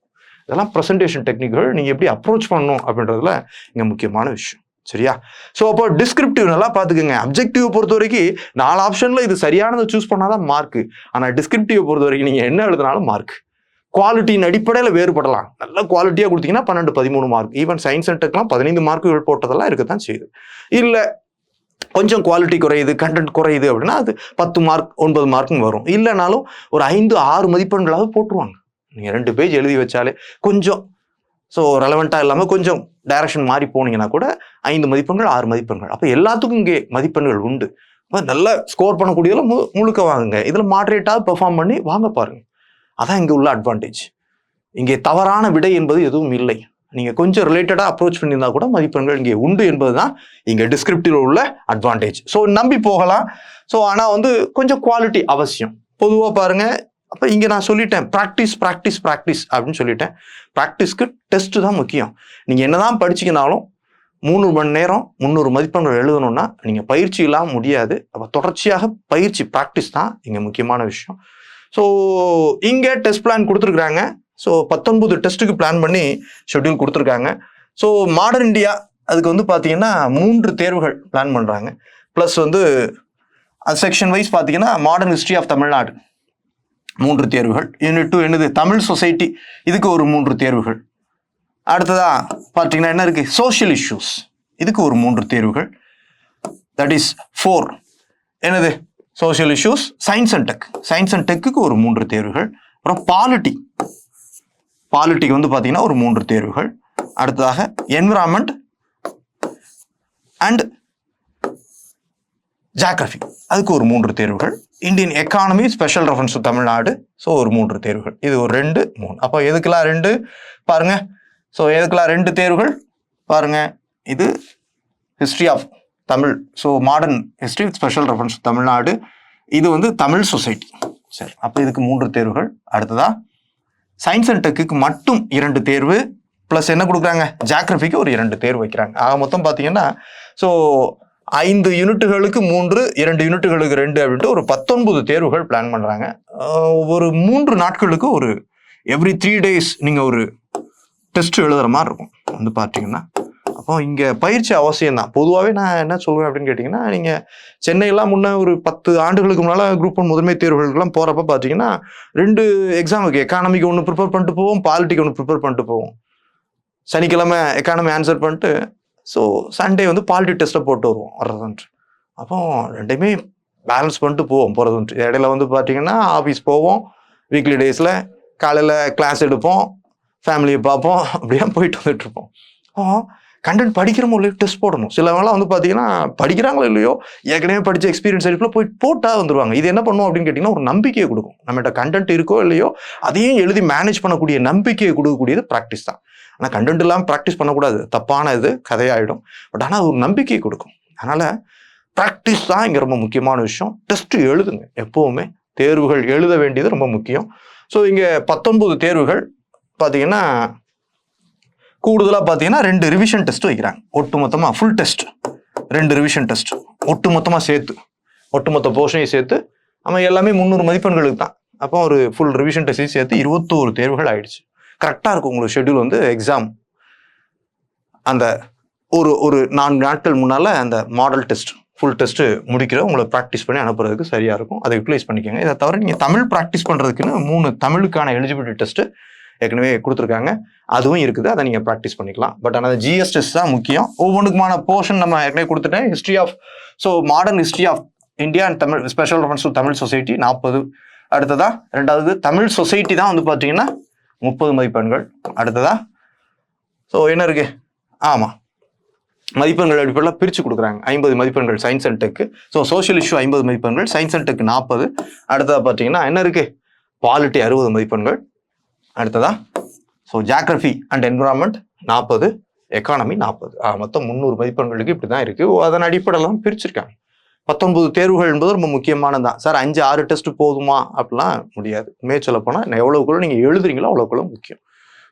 இதெல்லாம் ப்ரெசன்டேஷன் டெக்னிக்குகள், நீங்கள் எப்படி அப்ரோச் பண்ணணும் அப்படின்றதுல இங்கே முக்கியமான விஷயம். சரியா? ஸோ அப்போ டிஸ்கிரிப்டிவ் நல்லா பார்த்துக்கோங்க. அப்ஜெக்டிவ் பொறுத்த வரைக்கும் 4 ஆப்ஷனில் இது சரியானதை சூஸ் பண்ணாதான் மார்க்கு. ஆனால் டிஸ்கிரிப்டிவ் பொறுத்த வரைக்கும் நீங்கள் என்ன எழுதினாலும் மார்க். குவாலிட்டியின் அடிப்படையில் வேறுபடலாம். நல்ல குவாலிட்டியாக கொடுத்தீங்கன்னா 12, 13 மார்க். ஈவன் சயின்ஸ் அண்ட் டெக்லாம் 15 மார்க்குகள் போட்டதெல்லாம் இருக்கத்தான் செய்யுது. இல்லை கொஞ்சம் குவாலிட்டி குறையுது, கண்டென்ட் குறையுது அப்படின்னா அது 10 மார்க் 9 மார்க்கும் வரும். இல்லைனாலும் ஒரு 5, 6 மதிப்பெண்களாவது போட்டுருவாங்க. நீங்கள் 2 பேஜ் எழுதி வச்சாலே கொஞ்சம் ஸோ ரெலவெண்ட்டாக இல்லாமல் கொஞ்சம் டைரக்ஷன் மாறி போனீங்கன்னா கூட 5 மதிப்பெண்கள் 6 மதிப்பெண்கள். அப்போ எல்லாத்துக்கும் இங்கே மதிப்பெண்கள் உண்டு. அப்போ நல்லா ஸ்கோர் பண்ணக்கூடியதில் முழுக்க வாங்குங்க. இதில் மாடரேட்டாக பெர்ஃபார்ம் பண்ணி வாங்க பாருங்க. அதான் இங்கே உள்ள அட்வான்டேஜ். இங்கே தவறான விடை என்பது எதுவும் இல்லை. நீங்கள் கொஞ்சம் ரிலேட்டடாக அப்ரோச் பண்ணியிருந்தா கூட மதிப்பெண்கள் இங்கே உண்டு என்பது தான் இங்கே டிஸ்கிரிப்டிவ் உள்ள அட்வான்டேஜ். ஸோ நம்பி போகலாம். ஸோ ஆனால் வந்து கொஞ்சம் குவாலிட்டி அவசியம். பொதுவாக பாருங்க, அப்போ இங்கே நான் சொல்லிட்டேன் ப்ராக்டிஸ் ப்ராக்டிஸ் ப்ராக்டிஸ் அப்படின்னு சொல்லிட்டேன். ப்ராக்டிஸ்க்கு டெஸ்ட்டு தான் முக்கியம். நீங்கள் என்னதான் படிச்சிங்கனாலும் 3 மணி நேரம் 300 மதிப்பெண்கள் எழுதணும்னா நீங்கள் பயிற்சி இல்லாமல் முடியாது. அப்போ தொடர்ச்சியாக பயிற்சி ப்ராக்டிஸ் தான் இங்கே முக்கியமான விஷயம். ஸோ இங்கே டெஸ்ட் பிளான் கொடுத்துருக்குறாங்க. ஸோ 19 டெஸ்ட்டுக்கு பிளான் பண்ணி ஷெட்யூல் கொடுத்துருக்காங்க. ஸோ மாடர்ன் இந்தியா அதுக்கு வந்து பார்த்தீங்கன்னா 3 தேர்வுகள் பிளான் பண்ணுறாங்க. ப்ளஸ் வந்து செக்ஷன் வைஸ் பார்த்தீங்கன்னா மாடர்ன் ஹிஸ்ட்ரி ஆஃப் தமிழ்நாடு 3 தேர்வுகள். யூனிட் 2 என்னது தமிழ் சொசைட்டி, இதுக்கு ஒரு 3 தேர்வுகள். அடுத்ததா பார்த்தீங்கன்னா என்ன இருக்குது, சோஷியல் இஷ்யூஸ், இதுக்கு ஒரு 3 தேர்வுகள். தட் இஸ் 4 என்னது social issues. Science and tech, science and டெக்குக்கு ஒரு 3 தேர்வுகள். அப்புறம் பாலிட்டிக்கு வந்து பார்த்தீங்கன்னா ஒரு 3 தேர்வுகள். அடுத்ததாக என்விரான்மெண்ட் அண்ட் ஜியோகிராஃபி, அதுக்கு ஒரு 3 தேர்வுகள். Indian economy special reference to Tamil Nadu, so ஒரு 3 தேர்வுகள். இது ஒரு 2, 3. அப்போ எதுக்கெல்லாம் 2 பாருங்க. ஸோ எதுக்கெல்லாம் 2 தேர்வுகள் பாருங்க. இது history of Tamil, so modern history special reference to Tamil Nadu. இது வந்து தமிழ் சொசைட்டி. சரி, அப்போ இதுக்கு 3 தேர்வுகள். அடுத்ததா சயின்ஸ் அண்ட் டெக்குக்கு மட்டும் 2 தேர்வு. ப்ளஸ் என்ன கொடுக்குறாங்க, ஜியோகிராஃபிக்கு ஒரு 2 தேர்வு வைக்கிறாங்க. ஆக மொத்தம் பார்த்தீங்கன்னா ஸோ 5 யூனிட்டுகளுக்கு 3, 2 யூனிட்டுகளுக்கு 2 அப்படின்ட்டு ஒரு 19 தேர்வுகள் பிளான் பண்ணுறாங்க. ஒரு 3 நாட்களுக்கு ஒரு எவ்ரி 3 டேஸ் நீங்கள் ஒரு டெஸ்ட் எழுதுகிற மாதிரி இருக்கும் வந்து பார்த்தீங்கன்னா. அப்போ இங்கே பயிற்சி அவசியம் தான். பொதுவாகவே நான் என்ன சொல்லுவேன் அப்படின்னு கேட்டிங்கன்னா, நீங்கள் சென்னையெல்லாம் முன்னே ஒரு 10 ஆண்டுகளுக்கு முன்னால் குரூப் 1 முதன்மை தேர்வுகளுக்கெல்லாம் போகிறப்ப பார்த்தீங்கன்னா 2 எக்ஸாமுக்கு எக்கானமிக்கு ஒன்று ப்ரிப்பேர் பண்ணிட்டு போவோம், பாலிட்டிக்கு ஒன்று ப்ரிப்பேர் பண்ணிட்டு போவோம். சனிக்கிழமை எக்கானமி ஆன்சர் பண்ணிட்டு ஸோ சண்டே வந்து பாலிட்டி டெஸ்ட்டை போட்டு வருவோம் வர்றதுன்ட்டு. அப்போ 2மே பேலன்ஸ் பண்ணிட்டு போகிறதுன்ட்டு. இடையில வந்து பார்த்தீங்கன்னா ஆஃபீஸ் போவோம், வீக்லி டேஸில் காலையில் கிளாஸ் எடுப்போம், ஃபேமிலியை பார்ப்போம், அப்படியே போயிட்டு வந்துட்டு இருப்போம். கண்டென்ட் படிக்கிறோமோ இல்லையோ டெஸ்ட் போடணும். சிலவங்களாம் வந்து பார்த்தீங்கன்னா படிக்கிறாங்களோ இல்லையோ ஏற்கனவே படித்த எக்ஸ்பீரியன்ஸ் இருக்குள்ள போய் போட்டால் வந்துருவாங்க. இது என்ன பண்ணும் அப்படின்னு கேட்டிங்கன்னா ஒரு நம்பிக்கையை கொடுக்கும். நம்மகிட்ட கண்டென்ட் இருக்கோ இல்லையோ அதையும் எழுதி மேனேஜ் பண்ணக்கூடிய நம்பிக்கையை கொடுக்கக்கூடியது ப்ராக்டிஸ் தான். ஆனால் கண்டென்ட் இல்லாமல் ப்ராக்டிஸ் பண்ணக்கூடாது, தப்பான இது கதையாயிடும். பட் ஆனால் அது ஒரு நம்பிக்கையை கொடுக்கும். அதனால் ப்ராக்டிஸ் தான் இங்கே ரொம்ப முக்கியமான விஷயம். டெஸ்ட் எழுதுங்க, எப்போவுமே தேர்வுகள் எழுத வேண்டியது ரொம்ப முக்கியம். ஸோ இங்கே 19 தேர்வுகள் பார்த்தீங்கன்னா கூடுதலாக பார்த்தீங்கன்னா 2 ரிவிஷன் டெஸ்ட் வைக்கிறாங்க. ஒட்டுமொத்தமாக ஃபுல் டெஸ்ட் 2 ரிவிஷன் டெஸ்ட் ஒட்டுமொத்தமாக சேர்த்து, ஒட்டுமொத்த போர்ஷனையும் சேர்த்து நம்ம எல்லாமே 300 மதிப்பெண்களுக்கு தான். அப்போ ஒரு ஃபுல் ரிவிஷன் டெஸ்ட்டையும் சேர்த்து 21 தேர்வுகள் ஆயிடுச்சு. கரெக்டாக இருக்கும் உங்களுக்கு ஷெட்யூல் வந்து எக்ஸாம் அந்த ஒரு 4 நாட்கள் முன்னால் அந்த மாடல் டெஸ்ட் ஃபுல் டெஸ்ட்டு முடிக்கிற உங்களை ப்ராக்டிஸ் பண்ணி அனுப்புறதுக்கு சரியாக இருக்கும். அதை யூட்டிலைஸ் பண்ணிக்கோங்க. இதை தவிர நீங்கள் தமிழ் ப்ராக்டிஸ் பண்ணுறதுக்குன்னு 3 தமிழுக்கான எலிஜிபிலிட்டி டெஸ்ட்டு ஏற்கனவே கொடுத்துருக்காங்க, அதுவும் இருக்குது. அதை நீங்கள் ப்ராக்டிஸ் பண்ணிக்கலாம். பட் ஆனால் ஜிஎஸ் டெஸ்ட் தான் முக்கியம். ஒவ்வொன்றுக்குமான போர்ஷன் நம்ம ஏற்கனவே கொடுத்துட்டேன். History of modern history of India and Tamil special reference to Tamil society 40. அடுத்ததா 2வது தமிழ் சொசைட்டி தான் வந்து பார்த்தீங்கன்னா 30 மதிப்பெண்கள். அடுத்ததா என்ன இருக்கு, ஆமாம் மதிப்பெண்கள் அடிப்படையில் பிரித்து கொடுக்குறாங்க. 50 மதிப்பெண்கள் science and tech. Social issue 50 மதிப்பெண்கள், சயின்ஸ் அண்ட் டெக் 40. அடுத்ததாக பார்த்தீங்கன்னா என்ன இருக்கு, பாலிட்டி 60 மதிப்பெண்கள். அடுத்ததா ஜியாகிரபி அண்ட் என்விரான்மெண்ட் 40, எக்கானமி 40. மொத்தம் 300 மதிப்பெண்களுக்கு இப்படி தான் இருக்குது. அதன் அடிப்படையெல்லாம் பிரிச்சிருக்காங்க. 19 தேர்வுகள் என்பது ரொம்ப முக்கியமானதான். சார் 5-6 டெஸ்ட் போதுமா அப்படிலாம் முடியாது. உண்மையை சொல்ல போனால் எவ்வளோக்குள்ள நீங்கள் எழுதுறீங்களோ அவ்வளோக்குள்ள முக்கியம்.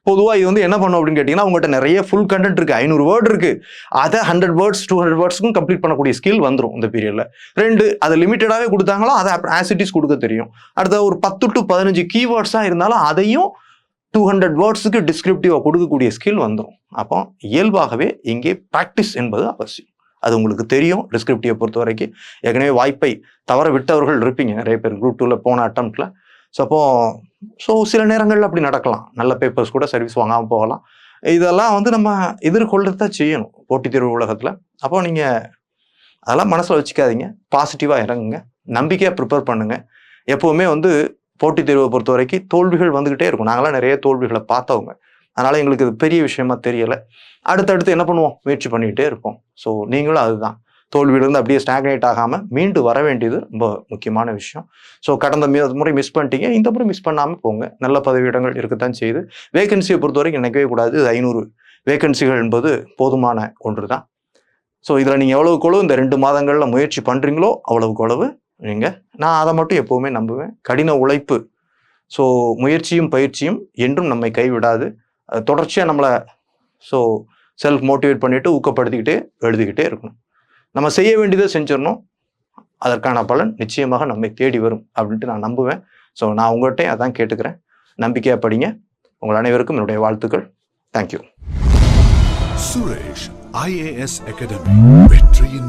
பொதுவாக இது வந்து என்ன பண்ணும் அப்படின்னு கேட்டிங்கன்னா உங்கள்கிட்ட நிறைய ஃபுல் கண்டென்ட் இருக்குது, 500 வேர்டு இருக்குது, அதை 100 வேர்ட்ஸ் 200 வேர்ட்ஸ்க்கும் கம்ப்ளீட் பண்ணக்கூடிய ஸ்கில் வந்துடும் இந்த பீரியடில். 2 அதை லிமிட்டடாகவே கொடுத்தாங்களோ அதை ஆசிட்டிஸ் கொடுக்க தெரியும். அடுத்த ஒரு 10 to 15 கீவேர்ட்ஸாக இருந்தாலும் அதையும் 200 வேர்ட்ஸுக்கு டிஸ்கிரிப்டிவாக கொடுக்கக்கூடிய ஸ்கில் வந்துடும். அப்போ இயல்பாகவே இங்கே ப்ராக்டிஸ் என்பது அவசியம். அது உங்களுக்கு தெரியும். டிஸ்கிரிப்டிவை பொறுத்த வரைக்கும் ஏற்கனவே வாய்ப்பை தவற விட்டவர்கள் இருப்பீங்க நிறைய பேர் குரூப் 2ல போன அட்டம்ப்ட்ல. சில நேரங்களில் அப்படி நடக்கலாம். நல்ல பேப்பர்ஸ் கூட சர்வீஸ் வாங்காமல் போகலாம். இதெல்லாம் வந்து நம்ம எதிர்கொள்ளத்தான் செய்யணும் போட்டித் தேர்வு உலகத்தில். அப்போ நீங்கள் அதெல்லாம் மனசில் வச்சுக்காதீங்க, பாசிட்டிவாக இறங்குங்க, நம்பிக்கையாக ப்ரிப்பேர் பண்ணுங்கள். எப்போவுமே வந்து போட்டித் தேர்வை பொறுத்த வரைக்கும் தோல்விகள் வந்துக்கிட்டே இருக்கும். நாங்களாம் நிறைய தோல்விகளை பார்த்தவங்க, அதனால் எங்களுக்கு இது பெரிய விஷயமா தெரியலை. அடுத்தடுத்து என்ன பண்ணுவோம், முயற்சி பண்ணிக்கிட்டே இருப்போம். நீங்களும் அதுதான், தோல்வியிலிருந்து அப்படியே ஸ்டாக்னேட் ஆகாமல் மீண்டு வர வேண்டியது ரொம்ப முக்கியமான விஷயம். கடந்த முறை மிஸ் பண்ணிட்டீங்க, இந்த முறை மிஸ் பண்ணாமல் போங்க. நல்ல பதவியிடங்கள் இருக்கத்தான் செய்யுது. வேகன்சியை பொறுத்த வரைக்கும் நினைக்கவே கூடாது. 500 வேகன்சிகள் என்பது போதுமான ஒன்று தான். இதில் நீங்கள் எவ்வளவுக்கு இந்த 2 மாதங்களில் முயற்சி பண்ணுறீங்களோ அவ்வளவுக்கு நான் அதை மட்டும் எப்போவுமே நம்புவேன். கடின உழைப்பு, முயற்சியும் பயிற்சியும் என்றும் நம்மை கைவிடாது. தொடர்ச்சியாக நம்மளை செல்ஃப் மோட்டிவேட் பண்ணிவிட்டு ஊக்கப்படுத்திக்கிட்டே எழுதிக்கிட்டே இருக்கணும். நம்ம செய்ய வேண்டியதை செஞ்சிடணும். அதற்கான பலன் நிச்சயமாக நம்மை தேடி வரும் அப்படின்ட்டு நான் நம்புவேன். நான் உங்கள்கிட்ட அதான் கேட்டுக்கிறேன். நம்பிக்கையாக படிங்க. உங்கள் அனைவருக்கும் என்னுடைய வாழ்த்துக்கள். தேங்க்யூ. சுரேஷ் IAS அகாடமி, வெற்றியின்